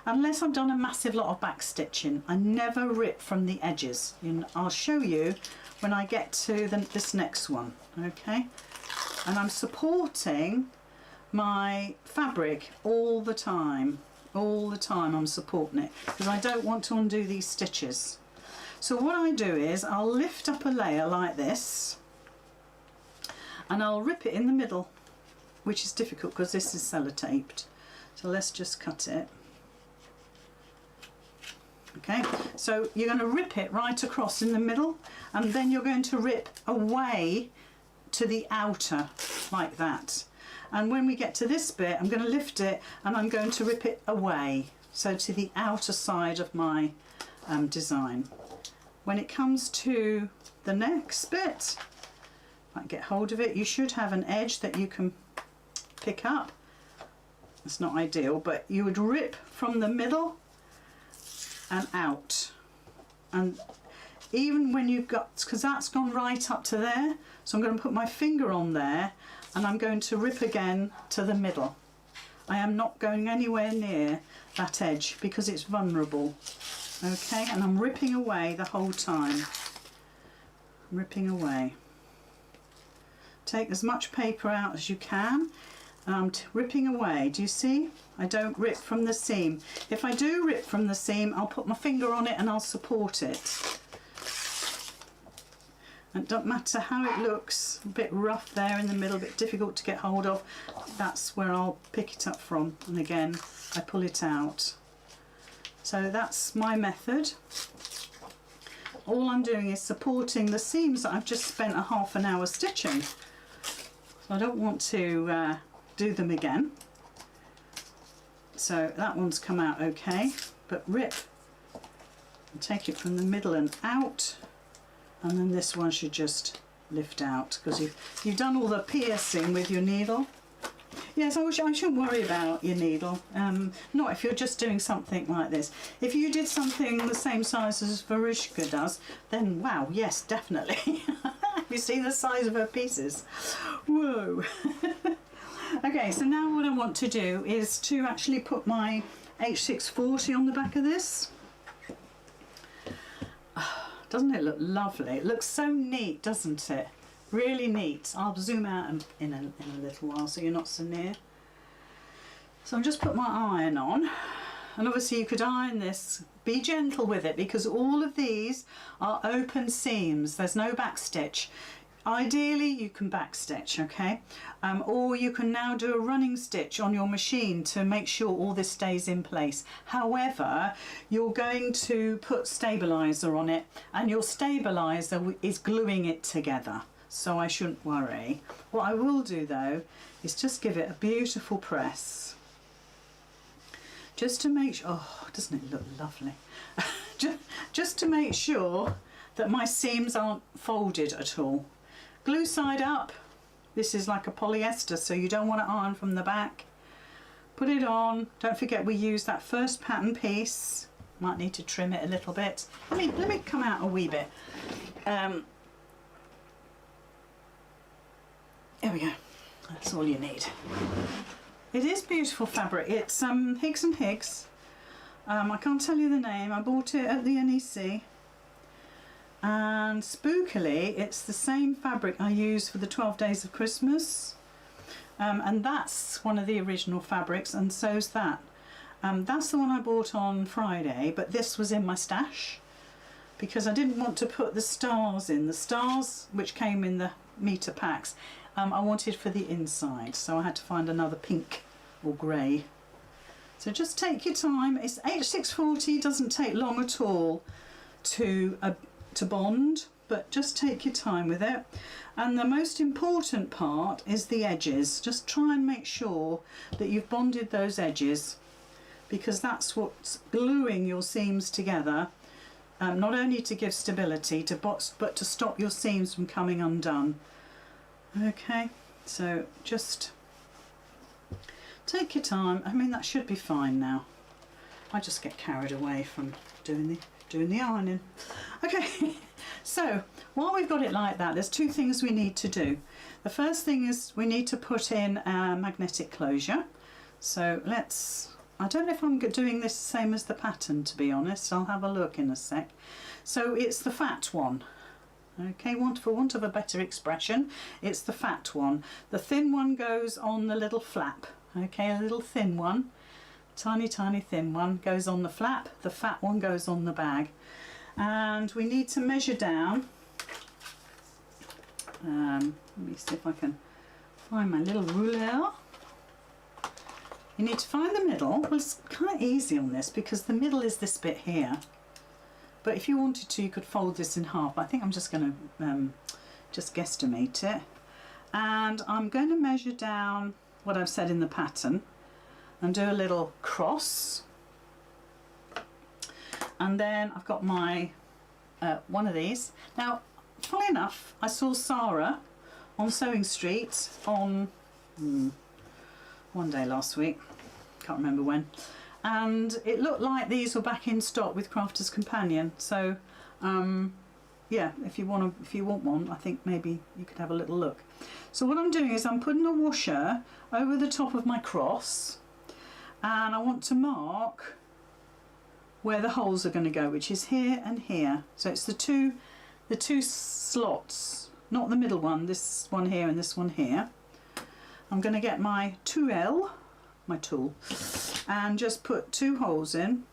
Unless I've done a massive lot of back stitching, I never rip from the edges. And I'll show you when I get to this next one, okay? And I'm supporting my fabric all the time. All the time I'm supporting it because I don't want to undo these stitches. So what I do is I'll lift up a layer like this and I'll rip it in the middle, which is difficult because this is sellotaped. So let's just cut it. Okay, so you're going to rip it right across in the middle, and then you're going to rip away to the outer like that. And when we get to this bit, I'm going to lift it and I'm going to rip it away, so to the outer side of my design. When it comes to the next bit, I get hold of it, you should have an edge that you can pick up. It's not ideal, but you would rip from the middle and out. And even when you've got, because that's gone right up to there, so I'm going to put my finger on there and I'm going to rip again to the middle. I am not going anywhere near that edge because it's vulnerable. Okay, and I'm ripping away the whole time. Ripping away. Take as much paper out as you can. And I'm ripping away. Do you see? I don't rip from the seam. If I do rip from the seam, I'll put my finger on it and I'll support it. And it doesn't matter how it looks, a bit rough there in the middle, a bit difficult to get hold of, that's where I'll pick it up from. And again, I pull it out. So that's my method. All I'm doing is supporting the seams that I've just spent a half an hour stitching. So I don't want to do them again. So that one's come out okay, but rip and take it from the middle and out, and then this one should just lift out because you've done all the piercing with your needle. Yes, I shouldn't worry about your needle, not if you're just doing something like this. If you did something the same size as Verushka does, then wow, yes, definitely. You see the size of her pieces? Whoa. Okay, so now what I want to do is to actually put my H640 on the back of this. Doesn't it look lovely? It looks so neat, doesn't it? Really neat. I'll zoom out in a little while so you're not so near. So I'll just put my iron on, and obviously you could iron this. Be gentle with it because all of these are open seams. There's no back stitch. Ideally you can back stitch, okay? Or you can now do a running stitch on your machine to make sure all this stays in place. However, you're going to put stabiliser on it, and your stabiliser is gluing it together, so I shouldn't worry. What I will do though is just give it a beautiful press, just to make sure, oh, doesn't it look lovely? just to make sure that my seams aren't folded at all. Glue side up. This is like a polyester, so you don't want to iron from the back. Put it on. Don't forget we use that first pattern piece. Might need to trim it a little bit. Let me come out a wee bit. There we go. That's all you need. It is beautiful fabric. It's Higgs and Higgs. I can't tell you the name. I bought it at the NEC. And spookily, it's the same fabric I use for the 12 Days of Christmas. And that's one of the original fabrics, and so's that. That's the one I bought on Friday, but this was in my stash because I didn't want to put the stars in. The stars, which came in the meter packs, I wanted for the inside, so I had to find another pink or grey. So just take your time. It's H640, doesn't take long at all to bond, but just take your time with it. And the most important part is the edges. Just try and make sure that you've bonded those edges, because that's what's gluing your seams together, not only to give stability but to stop your seams from coming undone. Okay, so just take your time. I mean, that should be fine now. I just get carried away from doing the ironing. Okay, so while we've got it like that, there's two things we need to do. The first thing is we need to put in a magnetic closure. So I don't know if I'm doing this the same as the pattern, to be honest. I'll have a look in a sec. So it's the fat one. Okay, for want of a better expression, it's the fat one. The thin one goes on the little flap. Okay, a little thin one, tiny thin one goes on the flap. The fat one goes on the bag. And we need to measure down. Let me see if I can find my little ruler. You need to find the middle. Well, it's kind of easy on this because the middle is this bit here. But if you wanted to, you could fold this in half. But I think I'm just going to just guesstimate it. And I'm going to measure down what I've said in the pattern and do a little cross. And then I've got my one of these. Now, funnily enough, I saw Sarah on Sewing Street on one day last week. Can't remember when. And it looked like these were back in stock with Crafter's Companion. So, yeah, if you want one, I think maybe you could have a little look. So what I'm doing is I'm putting a washer over the top of my cross, and I want to mark where the holes are going to go, which is here and here. So it's the two slots, not the middle one. This one here and this one here. I'm going to get my 2L, my tool, and just put 2 holes in.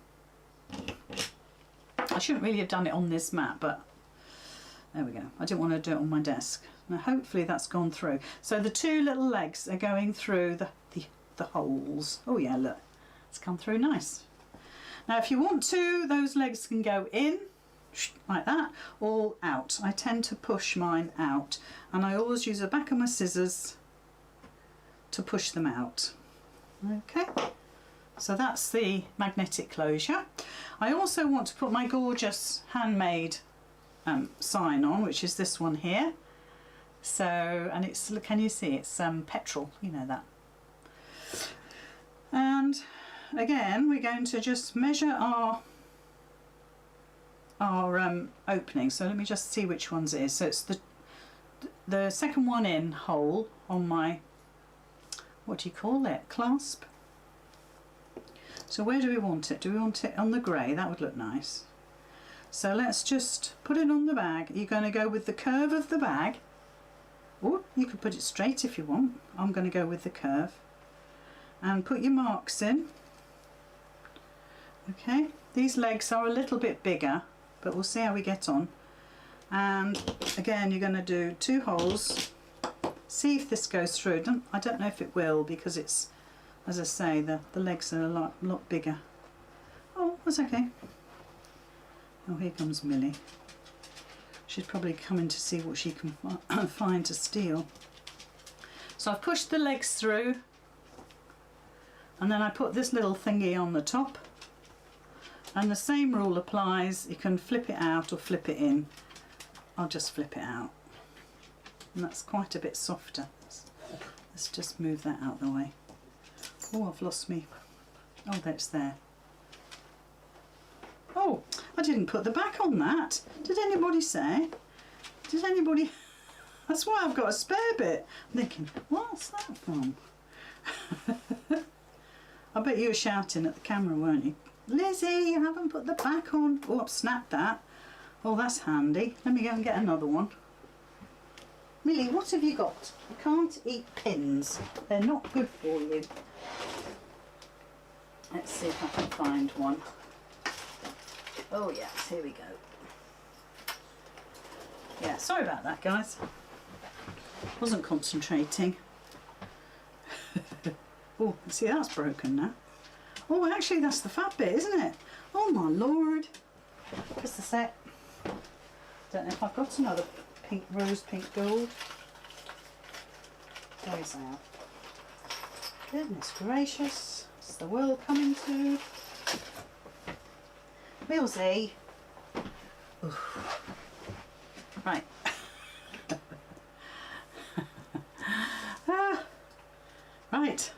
I shouldn't really have done it on this mat, but there we go. I didn't want to do it on my desk. Now hopefully that's gone through. So the 2 little legs are going through the holes. Oh yeah, look, it's come through nice. Now if you want to, those legs can go in like that or out. I tend to push mine out, and I always use the back of my scissors to push them out. Okay, so that's the magnetic closure. I also want to put my gorgeous handmade sign on, which is this one here. So, and it's, can you see, it's petrol, you know that. And again, we're going to just measure our opening. So let me just see which ones it is. So it's the second one in hole on my, what do you call it, clasp. So where do we want it? Do we want it on the grey? That would look nice. So let's just put it on the bag. You're going to go with the curve of the bag, or you could put it straight if you want. I'm going to go with the curve, and put your marks in. Okay, these legs are a little bit bigger, but we'll see how we get on. And again, you're going to do 2 holes. See if this goes through. I don't know if it will, because it's, as I say, the legs are a lot bigger. Oh, that's okay. Oh, here comes Millie. She's probably coming to see what she can find to steal. So I've pushed the legs through, and then I put this little thingy on the top, and the same rule applies. You can flip it out or flip it in. I'll just flip it out, and that's quite a bit softer. Let's just move that out of the way. Oh, I've lost me. Oh, that's there. Oh, I didn't put the back on that. Did anybody say? Did anybody? That's why I've got a spare bit. I'm thinking, what's that from? I bet you were shouting at the camera, weren't you? Lizzie, you haven't put the back on. Oh, I've snapped that. Oh, that's handy. Let me go and get another one. Millie, what have you got? You can't eat pins. They're not good for you. Let's see if I can find one. Oh yes, here we go. Yeah, sorry about that, guys. Wasn't concentrating. Oh, see, that's broken now. Oh, actually, that's the fat bit, isn't it? Oh my lord. Just a sec. Don't know if I've got another pink, rose pink gold. There's out. Goodness gracious. What's the world coming to? Millsy. Right. Right.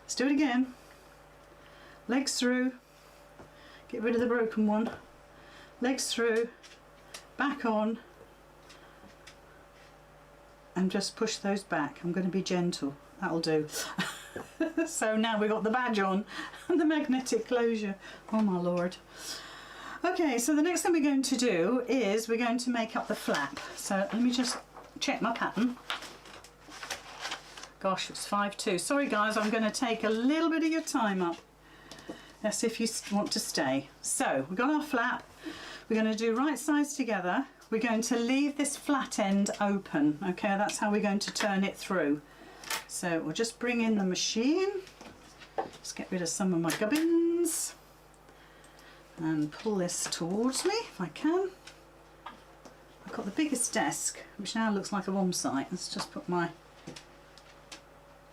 Let's do it again. Legs through. Get rid of the broken one. Legs through. Back on. And just push those back. I'm going to be gentle. That'll do. So now we've got the badge on and the magnetic closure. Oh my lord. Okay, so the next thing we're going to do is we're going to make up the flap. So let me just check my pattern. Gosh, it's 5:2. Sorry guys, I'm going to take a little bit of your time up. That's if you want to stay. So we've got our flap. We're going to do right sides together. We're going to leave this flat end open. Okay, that's how we're going to turn it through. So we'll just bring in the machine. Just get rid of some of my gubbins. And pull this towards me if I can. I've got the biggest desk, which now looks like a bomb site. Let's just put my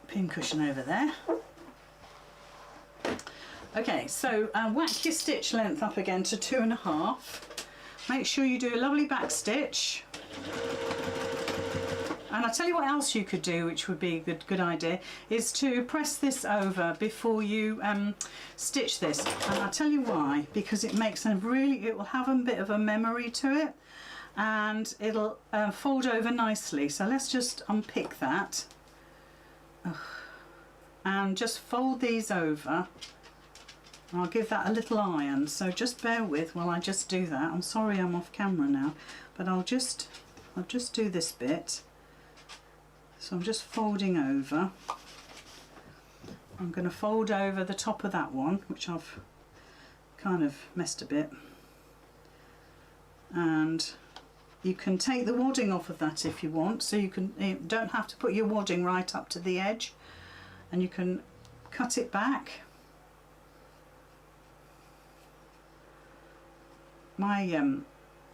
pin cushion over there. Okay, so whack your stitch length up again to 2.5. Make sure you do a lovely back stitch. And I'll tell you what else you could do, which would be a good idea, is to press this over before you stitch this. And I'll tell you why, because it makes it will have a bit of a memory to it, and it'll fold over nicely. So let's just unpick that. And just fold these over. I'll give that a little iron, so just bear with while I just do that. I'm sorry I'm off camera now, but I'll just do this bit. So I'm just folding over. I'm going to fold over the top of that one, which I've kind of messed a bit. And you can take the wadding off of that if you want, so you don't have to put your wadding right up to the edge, and you can cut it back. My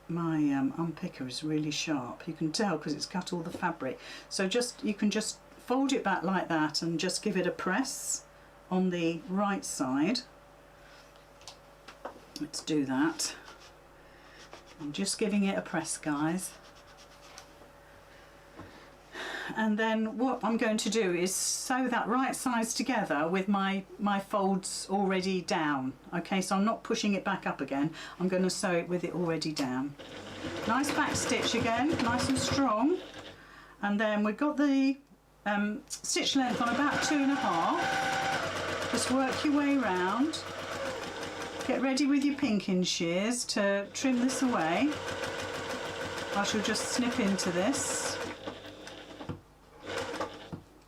unpicker is really sharp. You can tell because it's cut all the fabric. So you can just fold it back like that and just give it a press on the right side. Let's do that. I'm just giving it a press, guys. And then what I'm going to do is sew that right sides together with my folds already down. Okay, so I'm not pushing it back up again. I'm going to sew it with it already down. Nice back stitch again, nice and strong. And then we've got the stitch length on about 2.5. Just work your way around. Get ready with your pinking shears to trim this away. I shall just snip into this.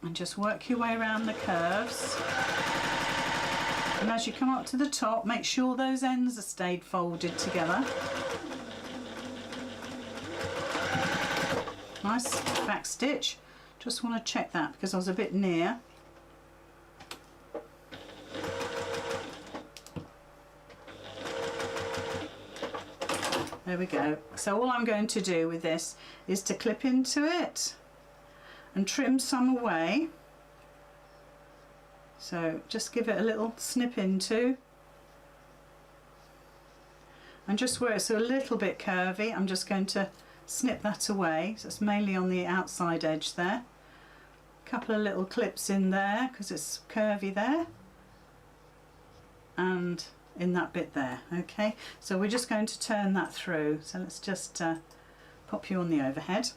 And just work your way around the curves. And as you come up to the top, make sure those ends are stayed folded together. Nice back stitch. Just want to check that because I was a bit near. There we go. So all I'm going to do with this is to clip into it and trim some away. So just give it a little snip into, and just where it's a little bit curvy, I'm just going to snip that away. So it's mainly on the outside edge there. A couple of little clips in there because it's curvy there, and in that bit there. Okay, so we're just going to turn that through. So let's just pop you on the overhead.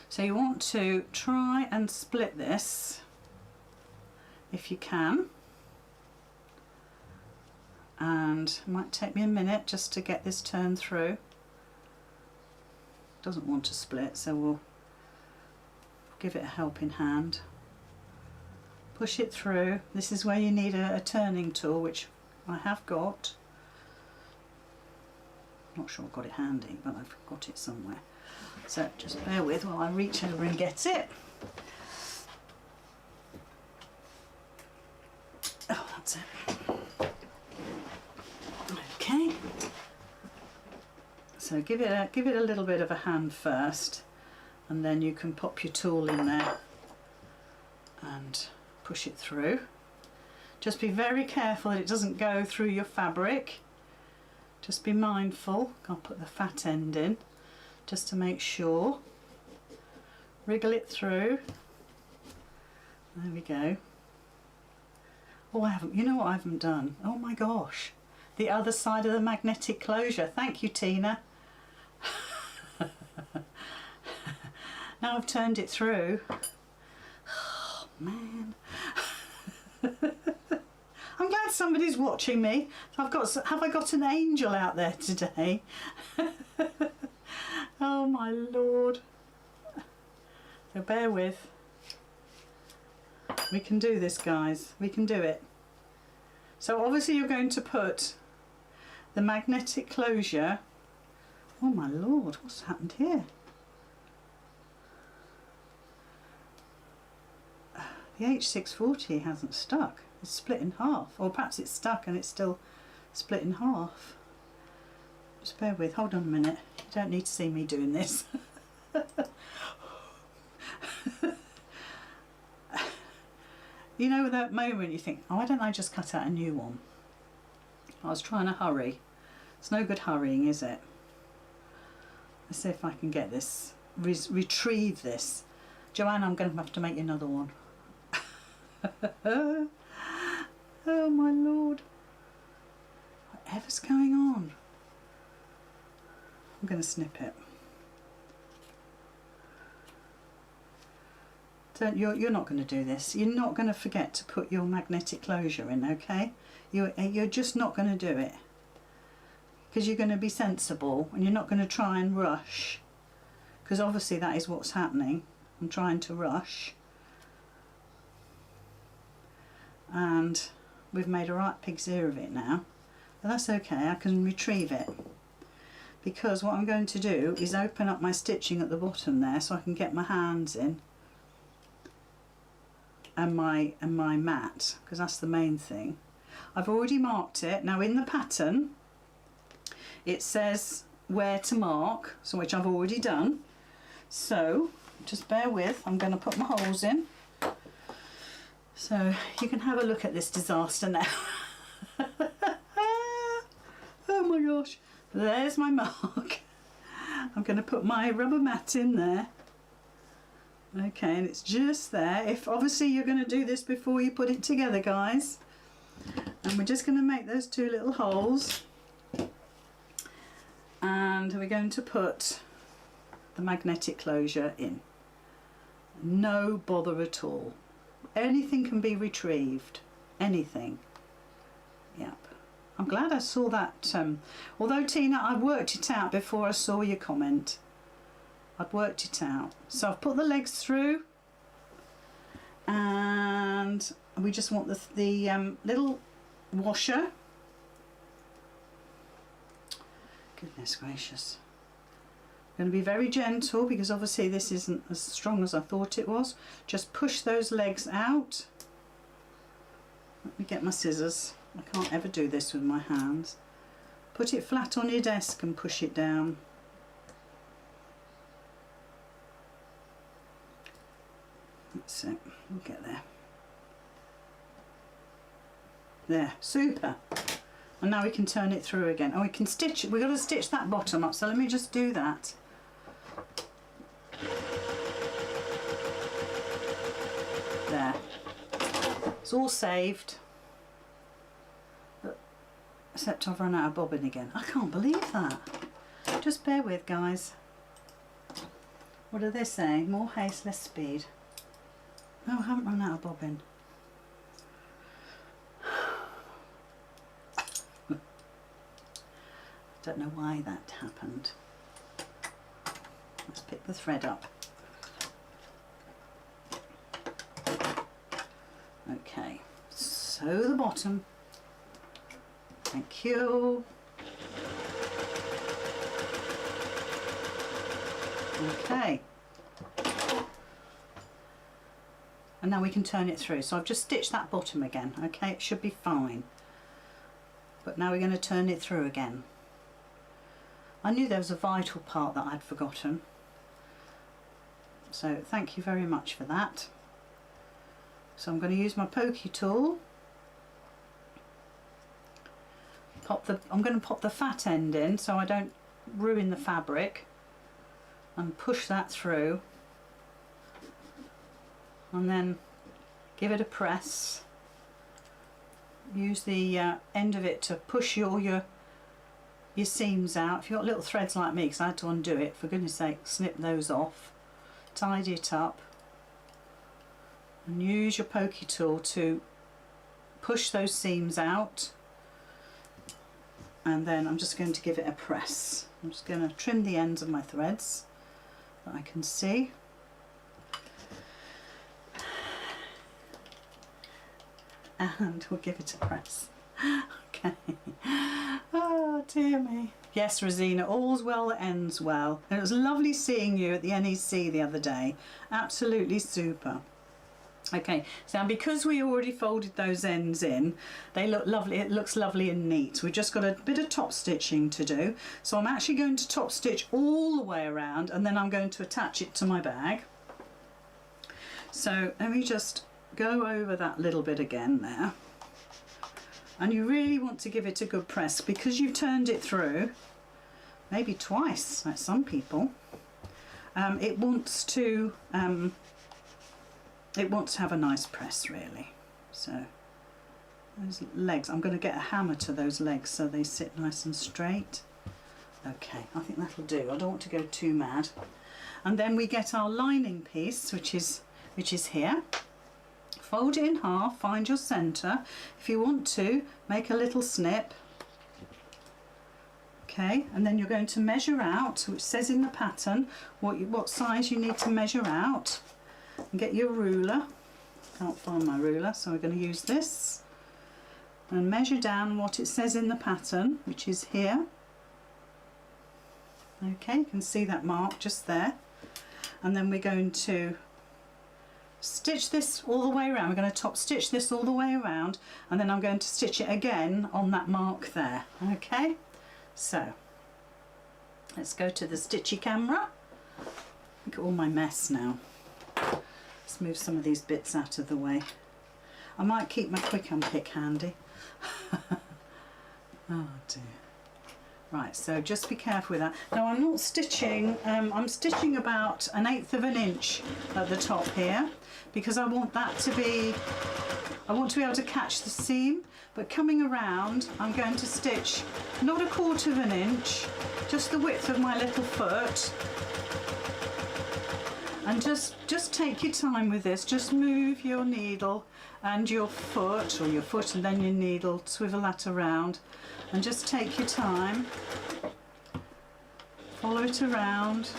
So you want to try and split this if you can, and it might take me a minute just to get this turned through. Doesn't want to split, so we'll give it a helping hand. Push it through. This is where you need a turning tool, which I have got. Not sure I've got it handy, but I've got it somewhere. So just bear with while I reach over and get it. Oh, that's it. Okay. So give it a little bit of a hand first, and then you can pop your tool in there and push it through. Just be very careful that it doesn't go through your fabric. Just be mindful. I'll put the fat end in just to make sure. Wriggle it through. There we go. Oh, you know what I haven't done? Oh my gosh. The other side of the magnetic closure. Thank you, Tina. Now I've turned it through. Oh, man. I'm glad somebody's watching me. Have I got an angel out there today? Oh my Lord. So bear with. We can do this, guys. We can do it. So obviously you're going to put the magnetic closure. Oh my Lord, what's happened here? The H640 hasn't stuck. It's split in half. Or perhaps it's stuck and it's still split in half. Just bear with. Hold on a minute. You don't need to see me doing this. You know, that moment you think, oh, why don't I just cut out a new one? I was trying to hurry. It's no good hurrying, is it? Let's see if I can get this, retrieve this. Joanne, I'm going to have to make you another one. Oh my Lord. Whatever's going on. I'm going to snip it. You're not going to do this. You're not going to forget to put your magnetic closure in, okay? You're just not going to do it. Because you're going to be sensible and you're not going to try and rush. Because obviously that is what's happening. I'm trying to rush. And we've made a right pig's ear of it now. But that's okay, I can retrieve it. Because what I'm going to do is open up my stitching at the bottom there so I can get my hands in. And my mat, because that's the main thing. I've already marked it. Now in the pattern it says where to mark, so which I've already done. So just bear with, I'm going to put my holes in. So you can have a look at this disaster now. Oh my gosh, there's my mark. I'm going to put my rubber mat in there. Okay, and it's just there. If obviously you're going to do this before you put it together, guys. And we're just going to make those two little holes. And we're going to put the magnetic closure in. No bother at all. Anything can be retrieved. Anything. Yep. I'm glad I saw that. Although, Tina, I worked it out before I saw your comment. I'd worked it out. So I've put the legs through, and we just want the little washer. Goodness gracious. I'm going to be very gentle because obviously this isn't as strong as I thought it was. Just push those legs out. Let me get my scissors. I can't ever do this with my hands. Put it flat on your desk and push it down. That's it, we'll get there. There, super. And now we can turn it through again. Oh, we can stitch it. We've got to stitch that bottom up, so let me just do that. There. It's all saved. But, except I've run out of bobbin again. I can't believe that. Just bear with, guys. What are they saying? More haste, less speed. No, I haven't run out of bobbin. Don't know why that happened. Let's pick the thread up. Okay, sew the bottom. Thank you. Okay. And now we can turn it through. So I've just stitched that bottom again. Okay, it should be fine. But now we're going to turn it through again. I knew there was a vital part that I'd forgotten. So thank you very much for that. So I'm going to use my pokey tool. I'm going to pop the fat end in so I don't ruin the fabric. And push that through. And then give it a press. Use the end of it to push your seams out. If you've got little threads like me, because I had to undo it, for goodness sake, snip those off. Tidy it up. And use your pokey tool to push those seams out, and then I'm just going to give it a press. I'm just going to trim the ends of my threads that I can see. And we'll give it a press. Okay. Oh dear me. Yes, Rosina, all's well that ends well. And it was lovely seeing you at the NEC the other day. Absolutely super. Okay, so because we already folded those ends in, they look lovely. It looks lovely and neat. We've just got a bit of top stitching to do. So I'm actually going to top stitch all the way around, and then I'm going to attach it to my bag. So let me just go over that little bit again there, and you really want to give it a good press because you've turned it through, maybe twice like some people. It wants to have a nice press really. So those legs, I'm going to get a hammer to those legs so they sit nice and straight. Okay, I think that'll do. I don't want to go too mad. And then we get our lining piece, which is here. Fold it in half, find your centre. If you want to, make a little snip. Okay, and then you're going to measure out, which says in the pattern what size you need to measure out. And get your ruler. Can't find my ruler, so we're going to use this. And measure down what it says in the pattern, which is here. Okay, you can see that mark just there. And then we're going to stitch this all the way around. We're going to top stitch this all the way around, and then I'm going to stitch it again on that mark there. Okay, so let's go to the stitchy camera. Look at all my mess now. Let's move some of these bits out of the way. I might keep my quick unpick handy. Oh dear. Right, so just be careful with that. Now I'm not stitching, I'm stitching about 1/8 of an inch at the top here, because I want that to be, I want to be able to catch the seam, but coming around I'm going to stitch not 1/4 of an inch, just the width of my little foot. And just take your time with this, just move your needle and your foot, or your foot and then your needle, swivel that around, and just take your time, follow it around.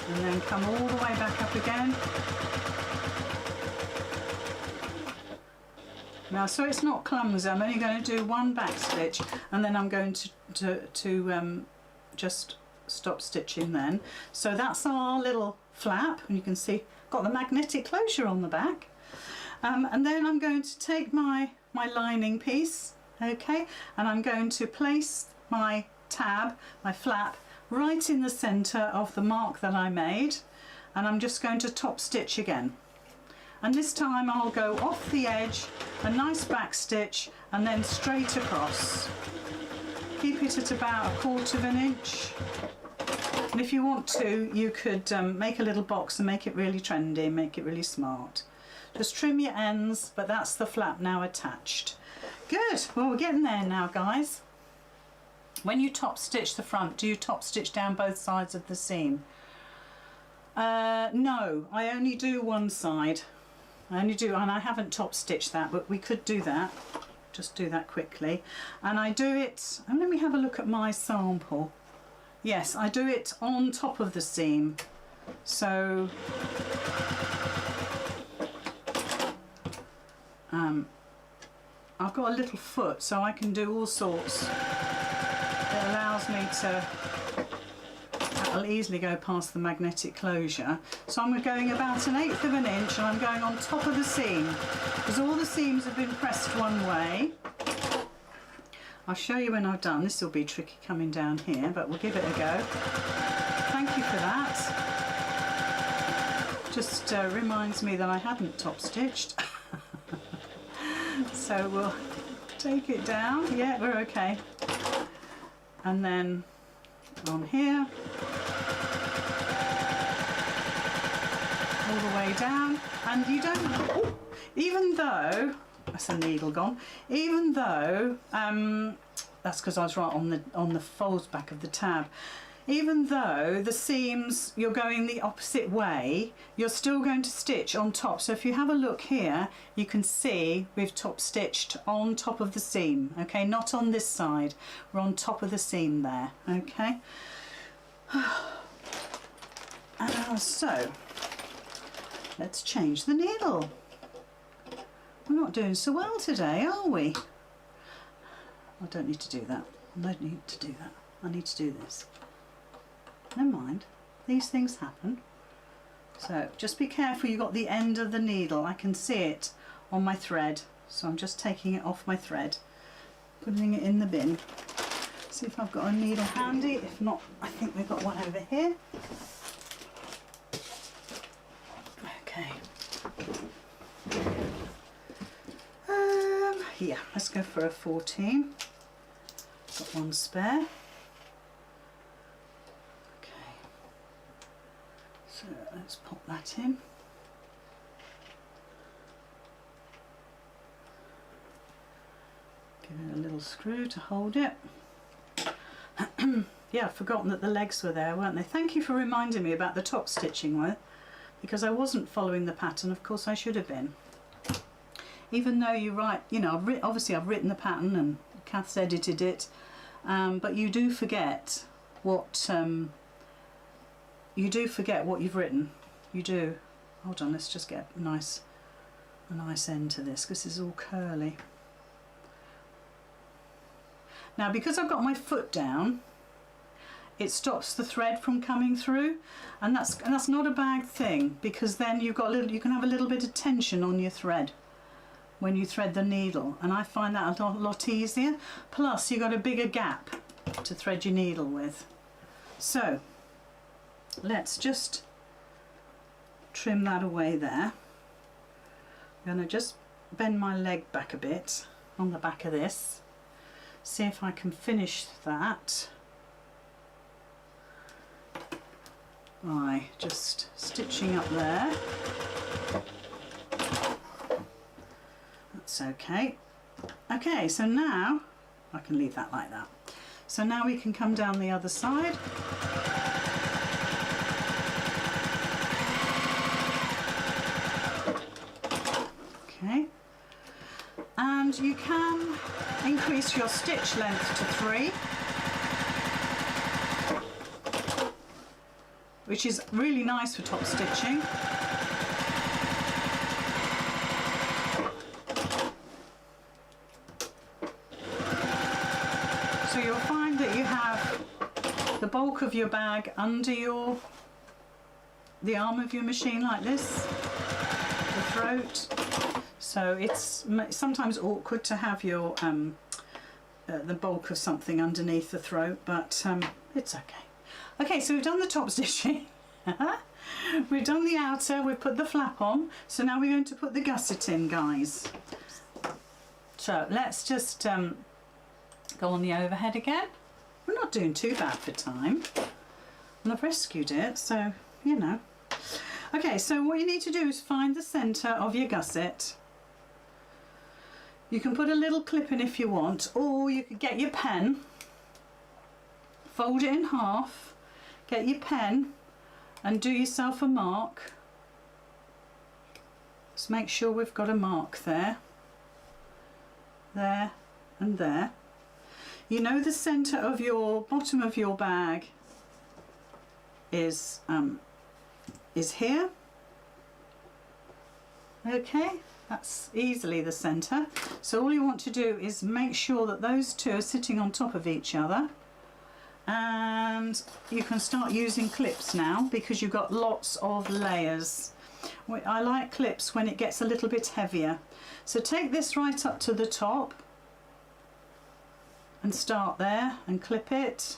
And then come all the way back up again. Now, so it's not clumsy, I'm only going to do one back stitch, and then I'm going to just stop stitching then. So that's our little flap, and you can see got the magnetic closure on the back. And then I'm going to take my lining piece, okay, and I'm going to place my tab, my flap, right in the centre of the mark that I made, and I'm just going to top stitch again. And this time I'll go off the edge, a nice back stitch, and then straight across. Keep it at about 1/4 of an inch. And if you want to, you could make a little box and make it really trendy, make it really smart. Just trim your ends, but that's the flap now attached. Good, well we're getting there now, guys. When you top stitch the front, do you top stitch down both sides of the seam? No, I only do one side. And I haven't top stitched that, but we could do that. Just do that quickly. And I do it, and let me have a look at my sample. Yes, I do it on top of the seam. So I've got a little foot, so I can do all sorts. It allows me to, I'll easily go past the magnetic closure. So I'm going about 1/8 of an inch, and I'm going on top of the seam, because all the seams have been pressed one way. I'll show you when I've done. This will be tricky coming down here, but we'll give it a go. Thank you for that. Just reminds me that I hadn't top stitched. So we'll take it down. Yeah, we're okay. And then on here, all the way down, and you don't, even though, that's a needle gone, even though, that's because I was right on the folds back of the tab, even though the seams, you're going the opposite way, you're still going to stitch on top. So if you have a look here, you can see we've top stitched on top of the seam, okay, not on this side, we're on top of the seam there, okay. So let's change the needle. We're not doing so well today, are we? I don't need to do that. I don't need to do that. I need to do this. Never mind. These things happen. So just be careful, you've got the end of the needle. I can see it on my thread. So I'm just taking it off my thread, putting it in the bin. See if I've got a needle handy. If not, I think we've got one over here. Okay. Yeah, let's go for a 14. Got one spare. Okay. So let's pop that in. Give it a little screw to hold it. Yeah, I've forgotten that the legs were there, weren't they? Thank you for reminding me about the top stitching, because I wasn't following the pattern. Of course I should have been. Even though you write, you know, obviously I've written the pattern and Kath's edited it, but you do forget what you've written. You do. Hold on, let's just get a nice end to this, because this is all curly. Now, because I've got my foot down, it stops the thread from coming through, and that's not a bad thing, because then you can have a little bit of tension on your thread when you thread the needle, and I find that a lot easier. Plus you've got a bigger gap to thread your needle with. So let's just trim that away there. I'm going to just bend my leg back a bit on the back of this, see if I can finish that by just stitching up there. That's okay. Okay, so now I can leave that like that. So now we can come down the other side. Okay, and you can increase your stitch length to 3, which is really nice for top stitching. So you'll find that you have the bulk of your bag under the arm of your machine like this, the throat. So it's sometimes awkward to have your the bulk of something underneath the throat, but it's okay. Okay, so we've done the top stitching. We've done the outer, we've put the flap on, so now we're going to put the gusset in, guys. So let's just go on the overhead again. We're not doing too bad for time, and I've rescued it, so you know. Okay, so what you need to do is find the centre of your gusset. You can put a little clip in if you want, or you could get your pen, fold it in half, get your pen and do yourself a mark. Just make sure we've got a mark there, there and there. You know the centre of your bottom of your bag is here. Okay, that's easily the centre. So all you want to do is make sure that those two are sitting on top of each other, and you can start using clips now because you've got lots of layers. I like clips when it gets a little bit heavier. So take this right up to the top and start there and clip it,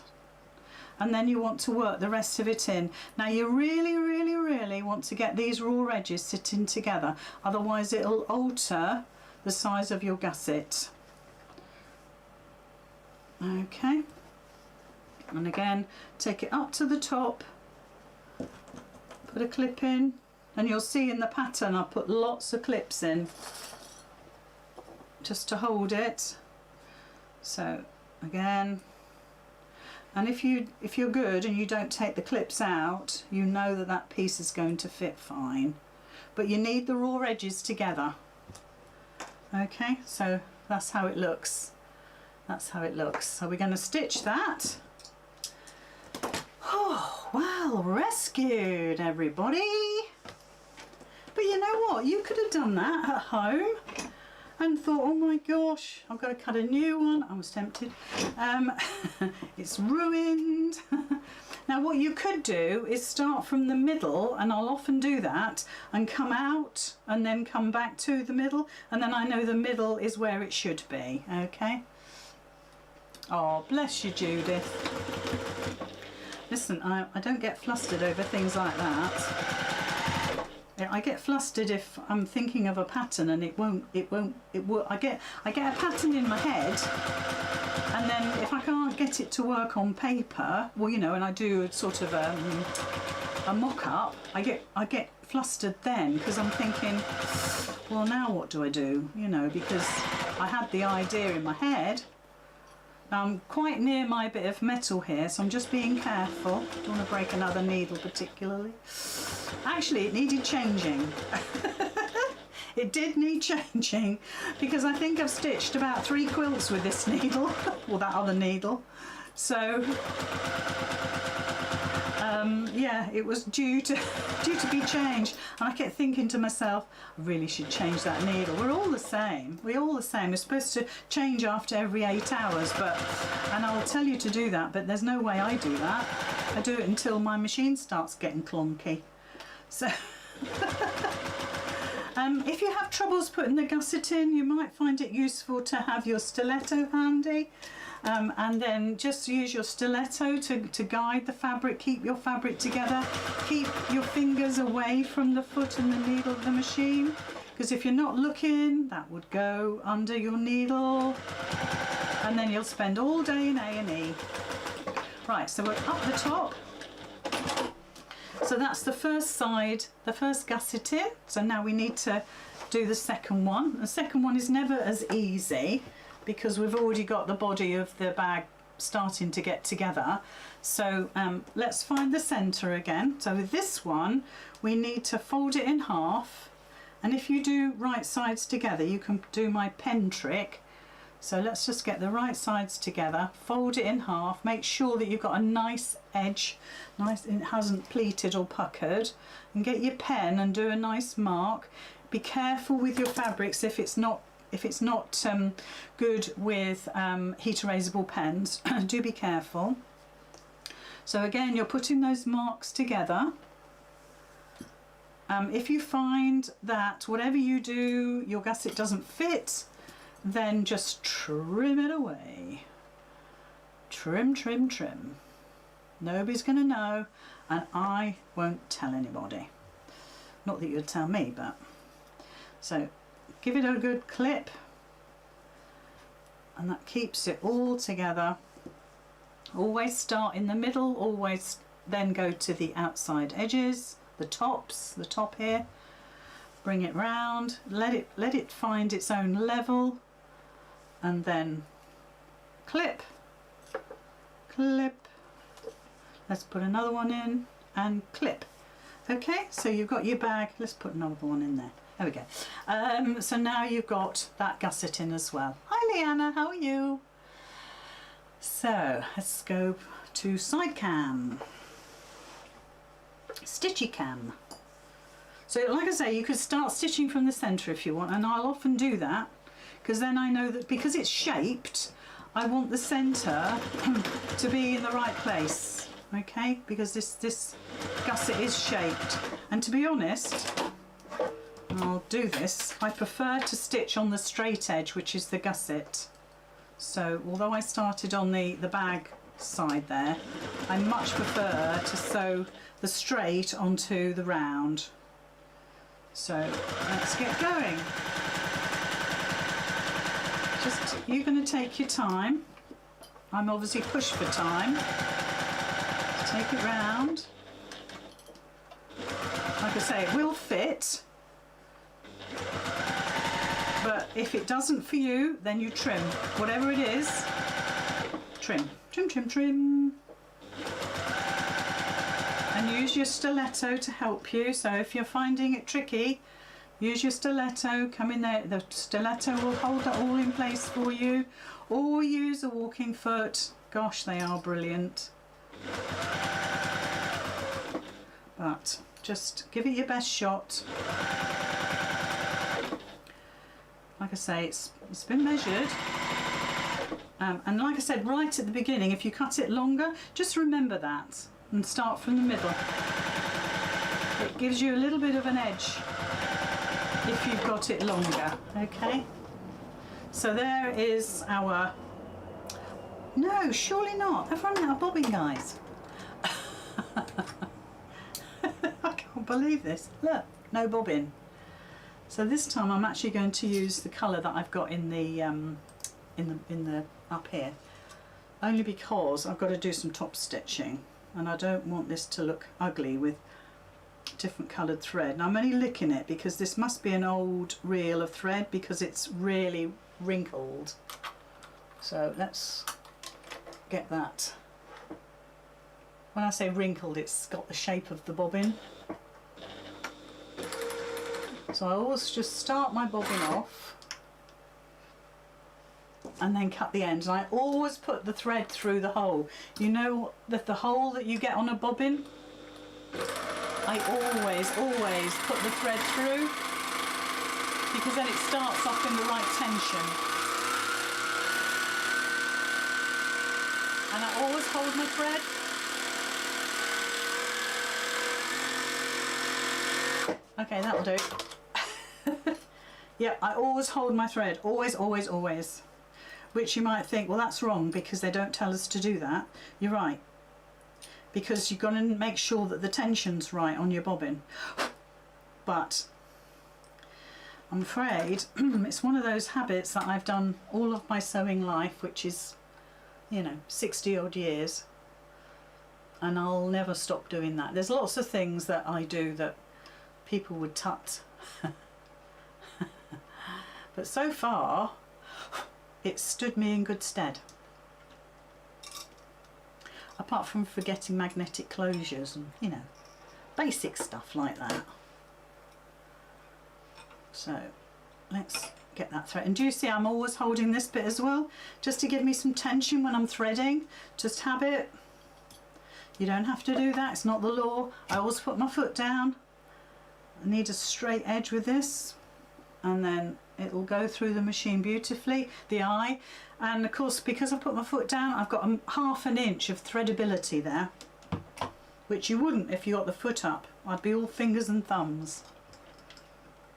and then you want to work the rest of it in. Now you really want to get these raw edges sitting together, otherwise it'll alter the size of your gusset. Okay, and again take it up to the top, put a clip in, and you'll see in the pattern I put lots of clips in just to hold it. So again, And if you're good and you don't take the clips out, you know that that piece is going to fit fine. But you need the raw edges together. Okay, so that's how it looks. That's how it looks. So we're going to stitch that. Oh, well rescued, everybody. But you know what? You could have done that at home and thought, oh my gosh, I've got to cut a new one. I was tempted. It's ruined. Now what you could do is start from the middle, and I'll often do that, and come out and then come back to the middle, and then I know the middle is where it should be. Okay. Oh, bless you, Judith. Listen, I don't get flustered over things like that. I get flustered if I'm thinking of a pattern and it won't. I get a pattern in my head, and then if I can't get it to work on paper, well, you know, and I do sort of a mock-up, I get flustered then, because I'm thinking, well, now what do I do? You know, because I had the idea in my head. I'm quite near my bit of metal here, so I'm just being careful. Don't want to break another needle particularly. Actually, it needed changing. It did need changing, because I think I've stitched about 3 quilts with this needle, or that other needle. So yeah, it was due to be changed, and I kept thinking to myself, I really should change that needle. We're all the same. We're all the same. We're supposed to change after every 8 hours, and I'll tell you to do that, but there's no way I do that. I do it until my machine starts getting clunky. So if you have troubles putting the gusset in, you might find it useful to have your stiletto handy. And then just use your stiletto to guide the fabric, keep your fabric together, keep your fingers away from the foot and the needle of the machine, because if you're not looking, that would go under your needle, and then you'll spend all day in A&E. Right, so we're up the top. So that's the first side, the first gusset in. So now we need to do the second one. The second one is never as easy, because we've already got the body of the bag starting to get together. So let's find the centre again. So with this one, we need to fold it in half, and if you do right sides together, you can do my pen trick. So let's just get the right sides together, fold it in half, make sure that you've got a nice edge, nice, it hasn't pleated or puckered, and get your pen and do a nice mark. Be careful with your fabrics if it's not good with heat erasable pens. Do be careful. So again, you're putting those marks together. If you find that whatever you do, your gusset doesn't fit, then just trim it away. Trim, trim, trim. Nobody's going to know, and I won't tell anybody. Not that you'd tell me, but... So give it a good clip, and that keeps it all together. Always start in the middle, always then go to the outside edges, the top here. Bring it round, let it find its own level, and then clip, clip. Let's put another one in and clip. Okay, so you've got your bag. Let's put another one in there. There we go. So now you've got that gusset in as well. Hi Leanna, how are you? So let's go to side cam. Stitchy cam. So like I say, you could start stitching from the centre if you want, and I'll often do that, because then I know that because it's shaped, I want the centre to be in the right place. Okay, because this gusset is shaped, and to be honest, I'll do this, I prefer to stitch on the straight edge, which is the gusset. So although I started on the bag side there, I much prefer to sew the straight onto the round. So let's get going. Just, you're going to take your time. I'm obviously pushed for time. Take it round. Like I say, it will fit. But if it doesn't for you, then you trim. Whatever it is, trim. Trim, trim, trim. And use your stiletto to help you. So if you're finding it tricky, use your stiletto, come in there, the stiletto will hold it all in place for you. Or use a walking foot. Gosh, they are brilliant. But just give it your best shot. Like I say, it's been measured. And like I said right at the beginning, if you cut it longer, just remember that and start from the middle. It gives you a little bit of an edge if you've got it longer, okay? So there is our... No, surely not. I've run out of bobbin, guys. I can't believe this. Look, no bobbin. So this time I'm actually going to use the colour that I've got in the up here, only because I've got to do some top stitching and I don't want this to look ugly with different coloured thread. And I'm only licking it because this must be an old reel of thread because it's really wrinkled. So let's get that. When I say wrinkled, it's got the shape of the bobbin. So I always just start my bobbin off and then cut the ends. And I always put the thread through the hole. You know that the hole that you get on a bobbin? I always put the thread through because then it starts off in the right tension. And I always hold my thread. Okay, that'll do. Yeah, I always hold my thread. Always, always, always. Which you might think, well, that's wrong because they don't tell us to do that. You're right. Because you've got to make sure that the tension's right on your bobbin. But I'm afraid it's one of those habits that I've done all of my sewing life, which is, you know, 60 odd years. And I'll never stop doing that. There's lots of things that I do that people would tut. But so far, it's stood me in good stead. Apart from forgetting magnetic closures and, you know, basic stuff like that. So let's get that thread. And do you see I'm always holding this bit as well, just to give me some tension when I'm threading. Just habit. You don't have to do that, it's not the law. I always put my foot down. I need a straight edge with this, and then it'll go through the machine beautifully, the eye. And of course, because I put my foot down, I've got half an inch of threadability there, which you wouldn't if you got the foot up. I'd be all fingers and thumbs.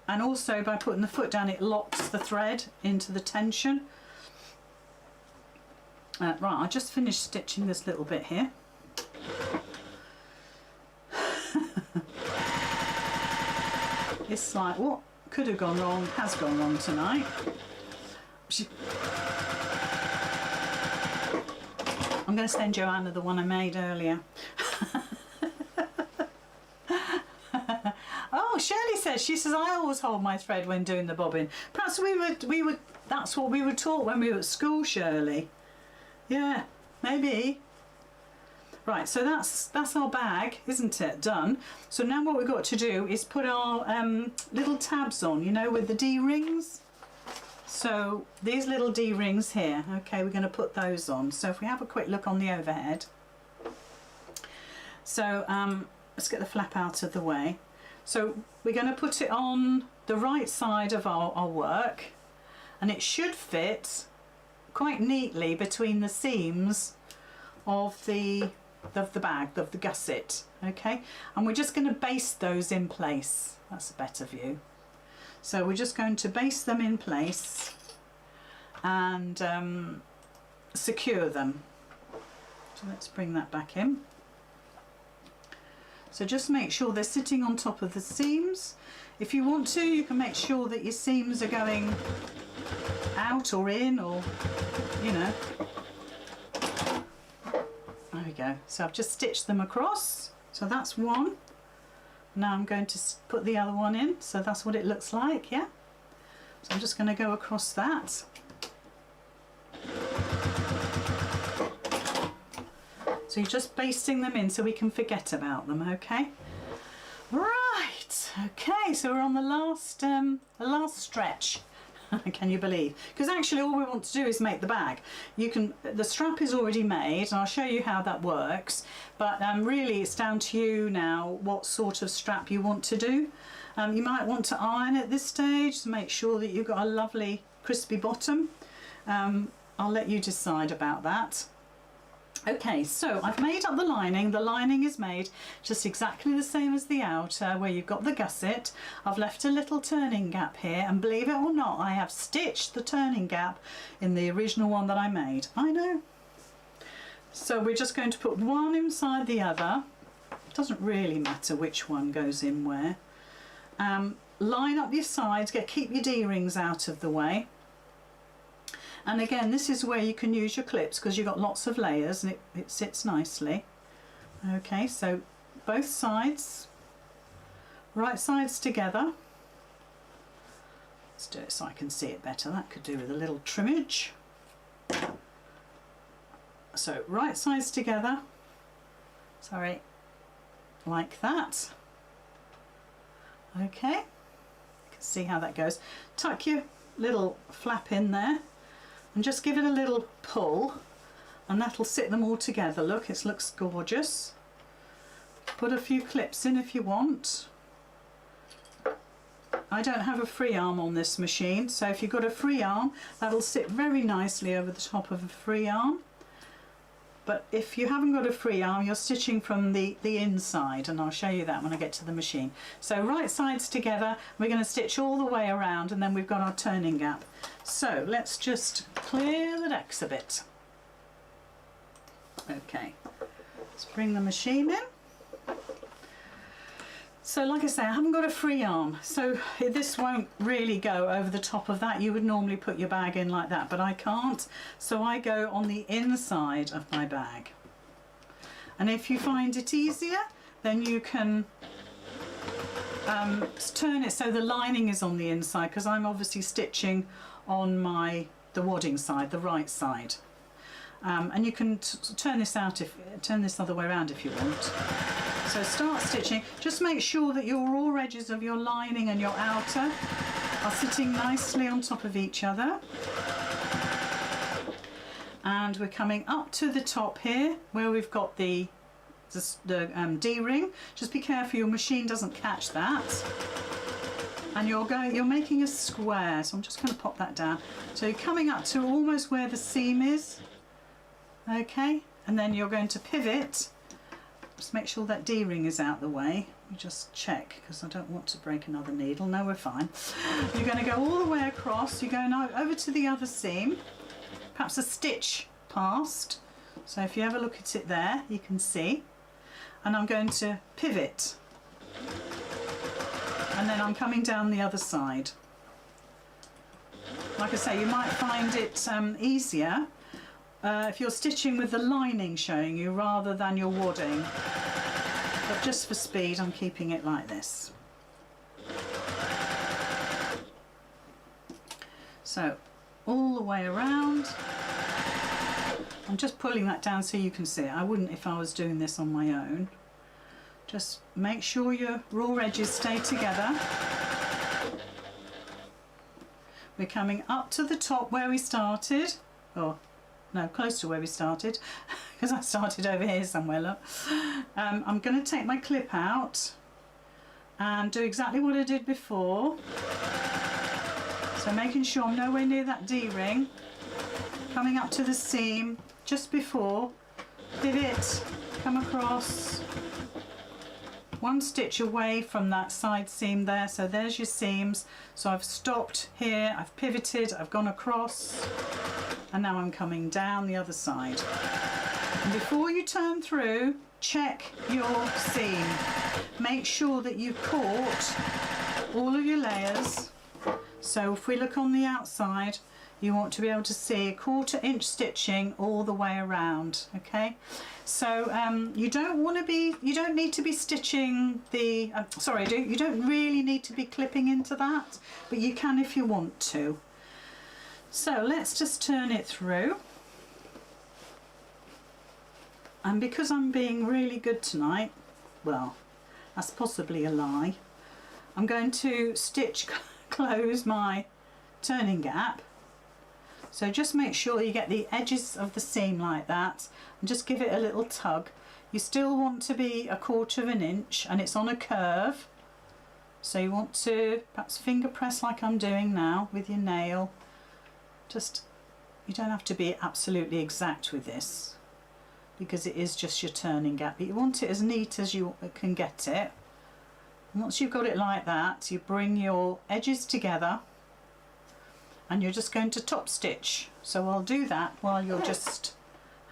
And also by putting the foot down, it locks the thread into the tension. Right, I just finished stitching this little bit here. It's like what could have gone wrong has gone wrong tonight. I'm going to send Joanna the one I made earlier. Oh, Shirley says, she says, I always hold my thread when doing the bobbin. Perhaps we would that's what we were taught when we were at school, Shirley. Yeah, maybe. Right, so that's our bag, isn't it? Done. So now what we've got to do is put our little tabs on, you know, with the D-rings. So these little D-rings here, okay, we're going to put those on. So if we have a quick look on the overhead. So let's get the flap out of the way. So we're going to put it on the right side of our work, and it should fit quite neatly between the seams of the bag, of the gusset, okay? And we're just going to baste those in place. That's a better view. So we're just going to baste them in place and secure them. So let's bring that back in. So just make sure they're sitting on top of the seams. If you want to, you can make sure that your seams are going out or in, or, you know. There we go. So I've just stitched them across. So that's one. Now I'm going to put the other one in. So that's what it looks like, yeah? So I'm just going to go across that. So you're just basting them in so we can forget about them, okay? Right, okay, so we're on the last stretch. Can you believe? Because actually all we want to do is make the bag. The strap is already made, and I'll show you how that works, but really it's down to you now what sort of strap you want to do. You might want to iron at this stage to make sure that you've got a lovely crispy bottom. I'll let you decide about that. Okay, so I've made up the lining. The lining is made just exactly the same as the outer, where you've got the gusset. I've left a little turning gap here, and believe it or not, I have stitched the turning gap in the original one that I made. I know. So we're just going to put one inside the other. It doesn't really matter which one goes in where. Line up your sides, keep your D-rings out of the way. And again, this is where you can use your clips because you've got lots of layers and it sits nicely. Okay, so both sides, right sides together. Let's do it so I can see it better. That could do with a little trimmage. So right sides together, sorry, like that. Okay, you can see how that goes. Tuck your little flap in there. And just give it a little pull, and that'll sit them all together. Look, it looks gorgeous. Put a few clips in if you want. I don't have a free arm on this machine, so if you've got a free arm, that'll sit very nicely over the top of a free arm. But if you haven't got a free arm, you're stitching from the inside, and I'll show you that when I get to the machine. So right sides together, we're going to stitch all the way around, and then we've got our turning gap. So let's just clear the decks a bit. Okay, let's bring the machine in. So like I say, I haven't got a free arm, so this won't really go over the top of that. You would normally put your bag in like that, but I can't, so I go on the inside of my bag. And if you find it easier, then you can turn it so the lining is on the inside, because I'm obviously stitching on the wadding side, the right side. And you can turn this other way around if you want. So start stitching. Just make sure that your raw edges of your lining and your outer are sitting nicely on top of each other. And we're coming up to the top here where we've got the D-ring. Just be careful your machine doesn't catch that. And you're making a square, so I'm just going to pop that down. So you're coming up to almost where the seam is. Okay, and then you're going to pivot. Just make sure that D-ring is out the way. You just check, because I don't want to break another needle. No, we're fine. You're going to go all the way across. You're going over to the other seam, perhaps a stitch past. So if you have a look at it there, you can see. And I'm going to pivot. And then I'm coming down the other side. Like I say, you might find it easier if you're stitching with the lining showing you rather than your wadding. But just for speed, I'm keeping it like this. So all the way around. I'm just pulling that down so you can see it. I wouldn't if I was doing this on my own. Just make sure your raw edges stay together. We're coming up to the top where we started. Oh, no, close to where we started, because I started over here somewhere, look. I'm going to take my clip out and do exactly what I did before. So making sure I'm nowhere near that D-ring. Coming up to the seam just before, pivot, come across, one stitch away from that side seam there, so there's your seams. So I've stopped here, I've pivoted, I've gone across, and now I'm coming down the other side. And before you turn through, check your seam. Make sure that you've caught all of your layers. So if we look on the outside, you want to be able to see 1/4 inch stitching all the way around, okay? So you don't need to be stitching the, you don't really need to be clipping into that, but you can if you want to. So let's just turn it through. And because I'm being really good tonight, well, that's possibly a lie, I'm going to stitch close my turning gap. So just make sure you get the edges of the seam like that and just give it a little tug. You still want to be 1/4 of an inch, and it's on a curve, so you want to perhaps finger press like I'm doing now with your nail. Just, you don't have to be absolutely exact with this because it is just your turning gap, but you want it as neat as you can get it. And once you've got it like that, you bring your edges together and you're just going to top stitch. So I'll do that while you're just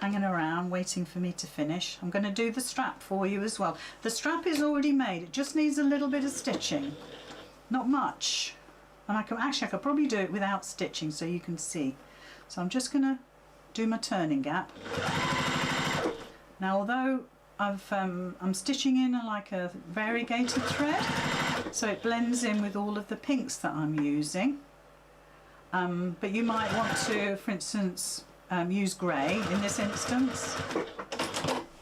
hanging around waiting for me to finish. I'm going to do the strap for you as well. The strap is already made, it just needs a little bit of stitching, not much. And I could probably do it without stitching so you can see. So I'm just going to do my turning gap. Now, although I'm stitching in like a variegated thread, so it blends in with all of the pinks that I'm using. But you might want to, for instance, use grey in this instance.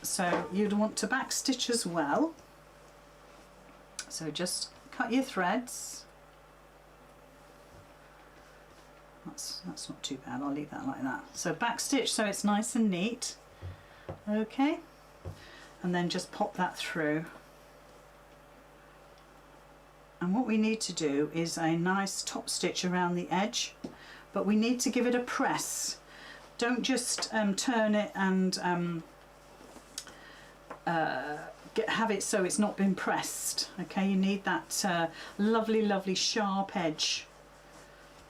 So you'd want to back stitch as well. So just cut your threads. That's not too bad, I'll leave that like that. So back stitch so it's nice and neat. Okay, and then just pop that through. And what we need to do is a nice top stitch around the edge, but we need to give it a press. Don't just turn it and have it so it's not been pressed. Okay, you need that lovely sharp edge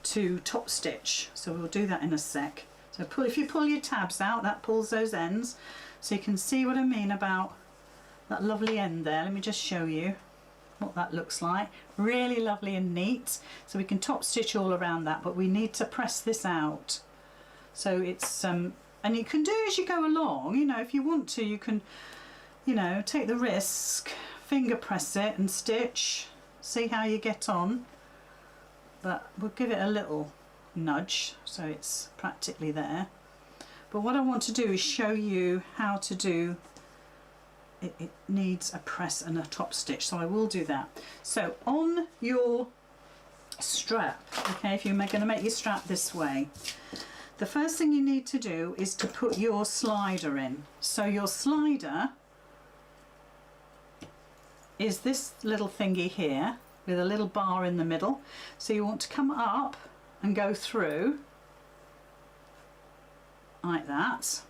to top stitch. So we'll do that in a sec. So if you pull your tabs out, that pulls those ends. So you can see what I mean about that lovely end there. Let me just show you what that looks like. Really lovely and neat. So we can top stitch all around that, but we need to press this out. So it's and you can do as you go along, you know, if you want to, you can, you know, take the risk, finger press it and stitch, see how you get on. But we'll give it a little nudge so it's practically there. But what I want to do is show you how to do it. It needs a press and a top stitch, so I will do that. So on your strap, okay, if you're going to make your strap this way, the first thing you need to do is to put your slider in. So your slider is this little thingy here with a little bar in the middle. So you want to come up and go through like that.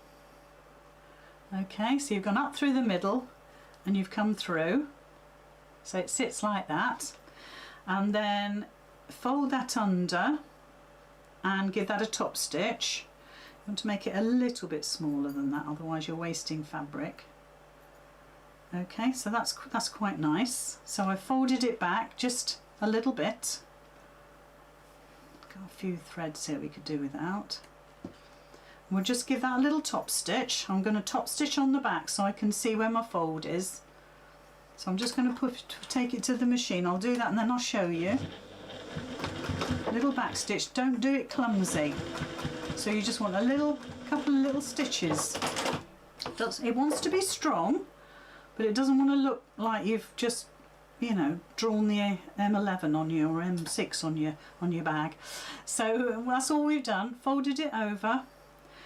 Okay, so you've gone up through the middle and you've come through, so it sits like that, and then fold that under and give that a top stitch. You want to make it a little bit smaller than that, otherwise you're wasting fabric. Okay, so that's quite nice. So I folded it back just a little bit. Got a few threads here we could do without. We'll just give that a little top stitch. I'm going to top stitch on the back so I can see where my fold is. So I'm just going to take it to the machine. I'll do that and then I'll show you. Little back stitch. Don't do it clumsy. So you just want a couple of little stitches. It wants to be strong, but it doesn't want to look like you've just, you know, drawn the M11 on you or M6 on your bag. So that's all we've done. Folded it over,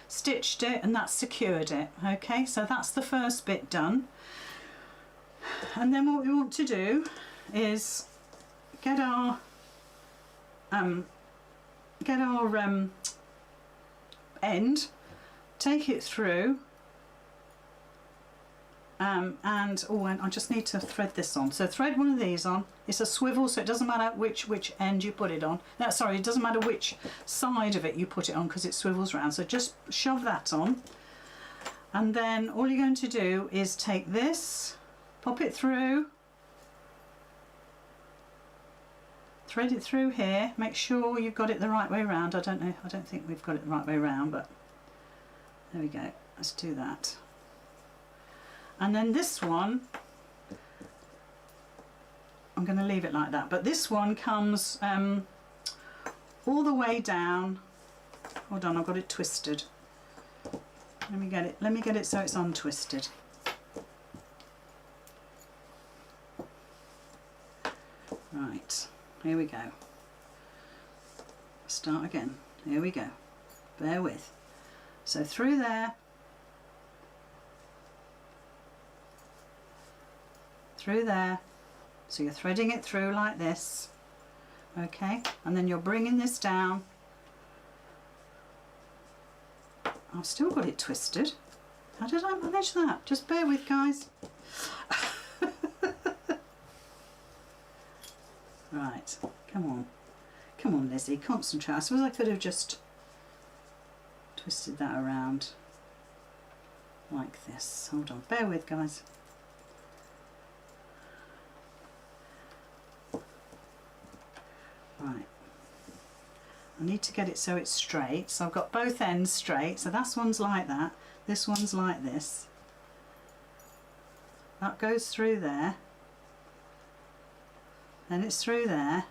stitched it, and that's secured it. Okay, so that's the first bit done. And then what we want to do is get our end, take it through, and I just need to thread this on. So thread one of these on. It's a swivel, so it doesn't matter which end you put it on. No, sorry, it doesn't matter which side of it you put it on because it swivels round. So just shove that on, and then all you're going to do is take this, pop it through, thread it through here. Make sure you've got it the right way round. I don't think we've got it the right way round, but there we go. Let's do that. And then this one, I'm going to leave it like that, but this one comes all the way down. Hold on, I've got it twisted. Let me get it so it's untwisted. Right, here we go. Start again. Here we go. Bear with. So through there, through there. So you're threading it through like this. Okay, and then you're bringing this down. I've still got it twisted. How did I manage that? Just bear with, guys. Right, come on. Come on, Lizzie, concentrate. I suppose I could have just twisted that around like this. Hold on, bear with, guys. Right. I need to get it so it's straight. So I've got both ends straight. So this one's like that. This one's like this. That goes through there. Then it's through there.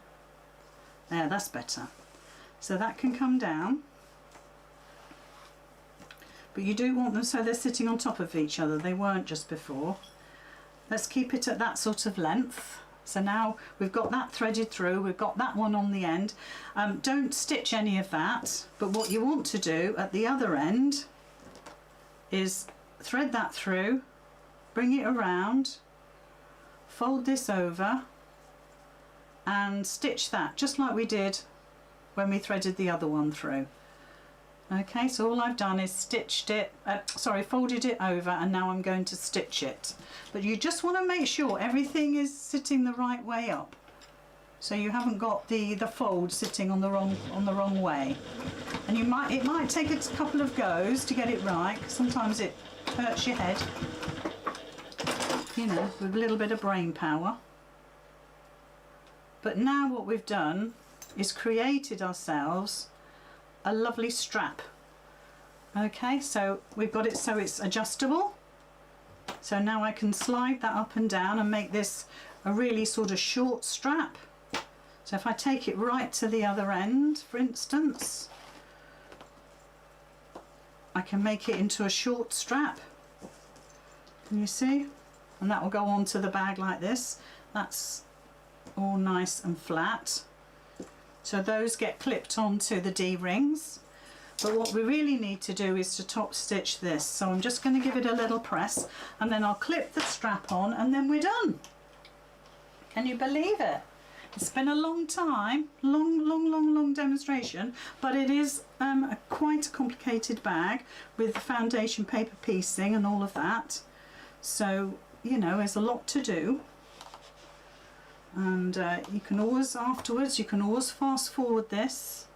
There, that's better. So that can come down. But you do want them so they're sitting on top of each other. They weren't just before. Let's keep it at that sort of length. So now we've got that threaded through, we've got that one on the end. Don't stitch any of that, but what you want to do at the other end is thread that through, bring it around, fold this over and stitch that just like we did when we threaded the other one through. Okay, so all I've done is folded it over, and now I'm going to stitch it. But you just want to make sure everything is sitting the right way up, so you haven't got the fold sitting on the wrong way. And it might take a couple of goes to get it right. Sometimes it hurts your head, you know, with a little bit of brain power. But now what we've done is created ourselves a lovely strap. Okay, so we've got it so it's adjustable. So now I can slide that up and down and make this a really sort of short strap. So if I take it right to the other end, for instance, I can make it into a short strap. Can you see? And that will go onto the bag like this. That's all nice and flat. So those get clipped onto the D-rings. But what we really need to do is to top stitch this. So I'm just going to give it a little press, and then I'll clip the strap on, and then we're done. Can you believe it? It's been a long time, long demonstration, but it is quite a complicated bag with the foundation paper piecing and all of that. So, you know, there's a lot to do. And you can always, afterwards, you can always fast forward this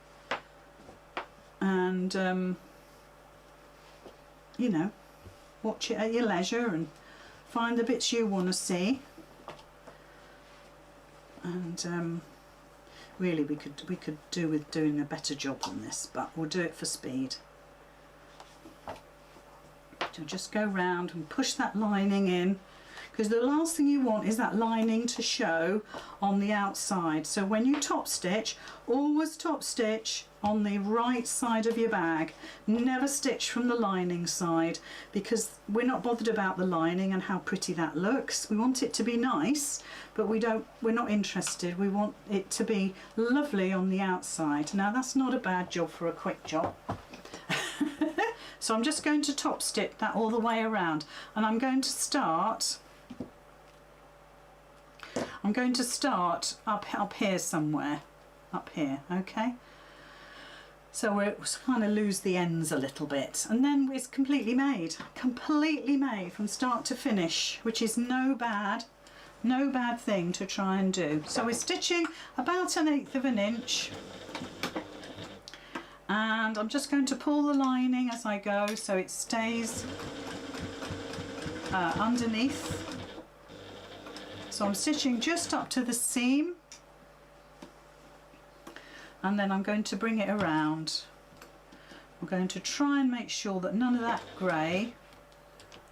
and, you know, watch it at your leisure and find the bits you want to see. And really we could do with doing a better job on this, but we'll do it for speed. So just go round and push that lining in, because the last thing you want is that lining to show on the outside. So when you top stitch, always top stitch on the right side of your bag. Never stitch from the lining side, because we're not bothered about the lining and how pretty that looks. We want it to be nice, but we're not interested. We want it to be lovely on the outside. Now that's not a bad job for a quick job. So I'm just going to top stitch that all the way around, and I'm going to start up here somewhere, up here, okay? So we're kind of lose the ends a little bit, and then it's completely made from start to finish, which is no bad thing to try and do. So we're stitching about 1/8 of an inch, and I'm just going to pull the lining as I go so it stays underneath. So I'm stitching just up to the seam, and then I'm going to bring it around. I'm going to try and make sure that none of that grey,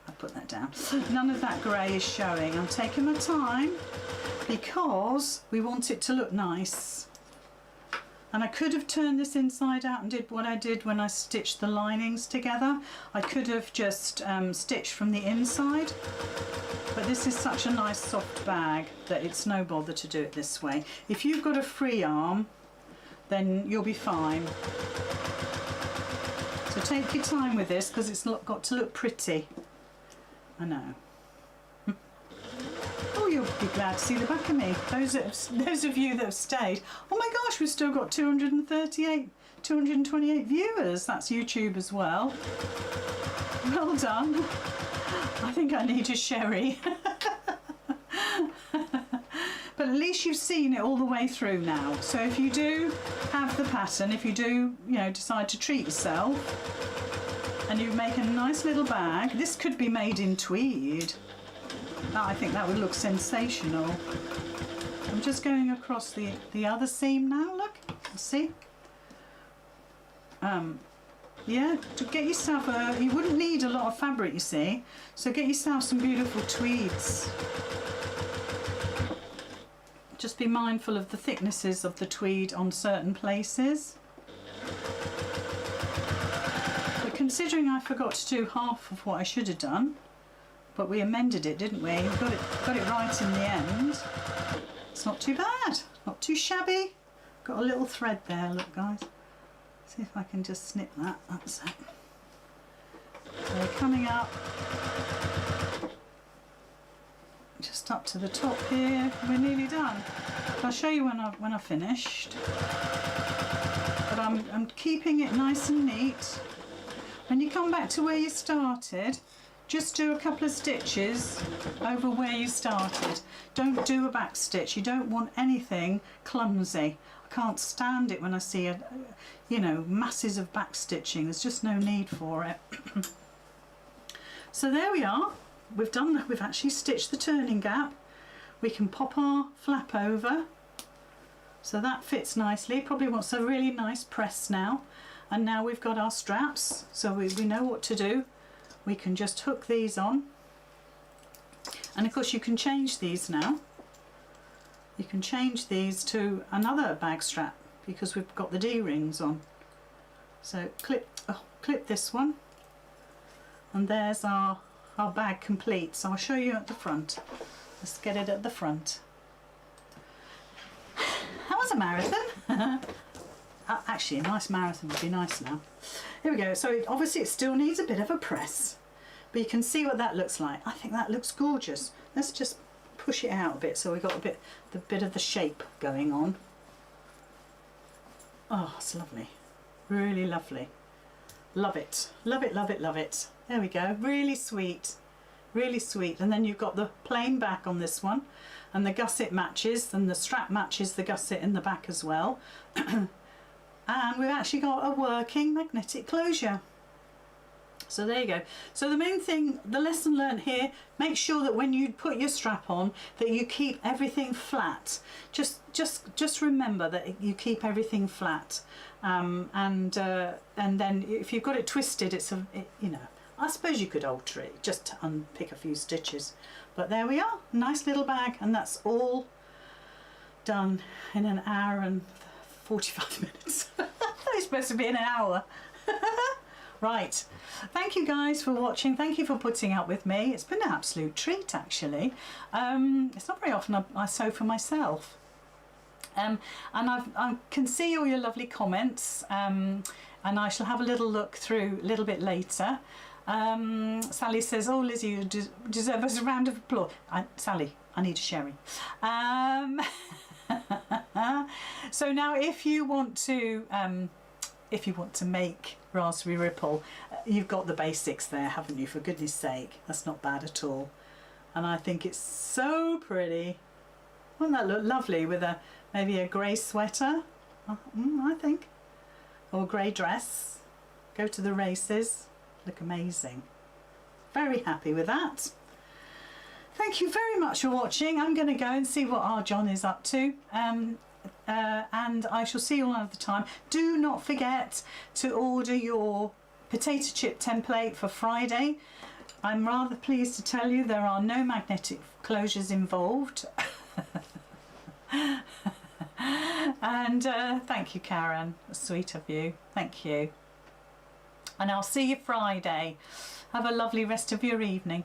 I'll put that down, none of that grey is showing. I'm taking my time because we want it to look nice. And I could have turned this inside out and did what I did when I stitched the linings together. I could have just stitched from the inside, but this is such a nice soft bag that it's no bother to do it this way. If you've got a free arm, then you'll be fine. So take your time with this because it's got to look pretty. I know. Oh, you'll be glad to see the back of me. Those of you that have stayed. Oh my gosh, we've still got 228 viewers. That's YouTube as well. Well done. I think I need a sherry. But at least you've seen it all the way through now. So if you do have the pattern, if you do, you know, decide to treat yourself, and you make a nice little bag, this could be made in tweed. I think that would look sensational. I'm just going across the other seam now, look, see? Yeah, to get yourself you wouldn't need a lot of fabric, you see, so get yourself some beautiful tweeds. Just be mindful of the thicknesses of the tweed on certain places. But considering I forgot to do half of what I should have done, but we amended it, didn't we? We got it right in the end. It's not too bad, not too shabby. Got a little thread there, look guys. See if I can just snip that, that's it. So coming up, just up to the top here, we're nearly done. I'll show you when I've finished. But I'm keeping it nice and neat. When you come back to where you started, just do a couple of stitches over where you started. Don't do a back stitch. You don't want anything clumsy. I can't stand it when I see you know, masses of back stitching. There's just no need for it. So there we are. We've actually stitched the turning gap. We can pop our flap over. So that fits nicely. Probably wants a really nice press now. And now we've got our straps, so we know what to do. We can just hook these on, and of course you can change these now. You can change these to another bag strap because we've got the D-rings on. So clip this one, and there's our bag complete. So I'll show you at the front. Let's get it at the front. That was a marathon. Actually, a nice marathon would be nice now. Here we go. So obviously it still needs a bit of a press, but you can see what that looks like. I think that looks gorgeous. Let's just push it out a bit so we've got the bit of the shape going on. Oh, it's lovely. Really lovely. Love it. Love it, love it, love it. There we go. Really sweet. Really sweet. And then you've got the plain back on this one, and the gusset matches, and the strap matches the gusset in the back as well. And we've actually got a working magnetic closure. So there you go. So the main thing, the lesson learned here, make sure that when you put your strap on that you keep everything flat. Just remember that you keep everything flat. And then if you've got it twisted, you know, I suppose you could alter it just to unpick a few stitches. But there we are, nice little bag, and that's all done in an hour and 45 minutes. It's supposed to be in an hour. Right, thank you guys for watching. Thank you for putting up with me. It's been an absolute treat, actually. It's not very often I sew for myself. And I can see all your lovely comments, and I shall have a little look through a little bit later. Sally says, oh Lizzie, you deserve a round of applause. Sally, I need a sherry. So now if you want to make raspberry ripple, you've got the basics there, haven't you? For goodness sake, that's not bad at all. And I think it's so pretty. Wouldn't that look lovely with maybe a grey sweater? I think, or a grey dress. Go to the races. Look amazing. Very happy with that. Thank you very much for watching. I'm going to go and see what our John is up to. And I shall see you all another time. Do not forget to order your potato chip template for Friday. I'm rather pleased to tell you there are no magnetic closures involved. And thank you, Karen. That's sweet of you. Thank you. And I'll see you Friday. Have a lovely rest of your evening.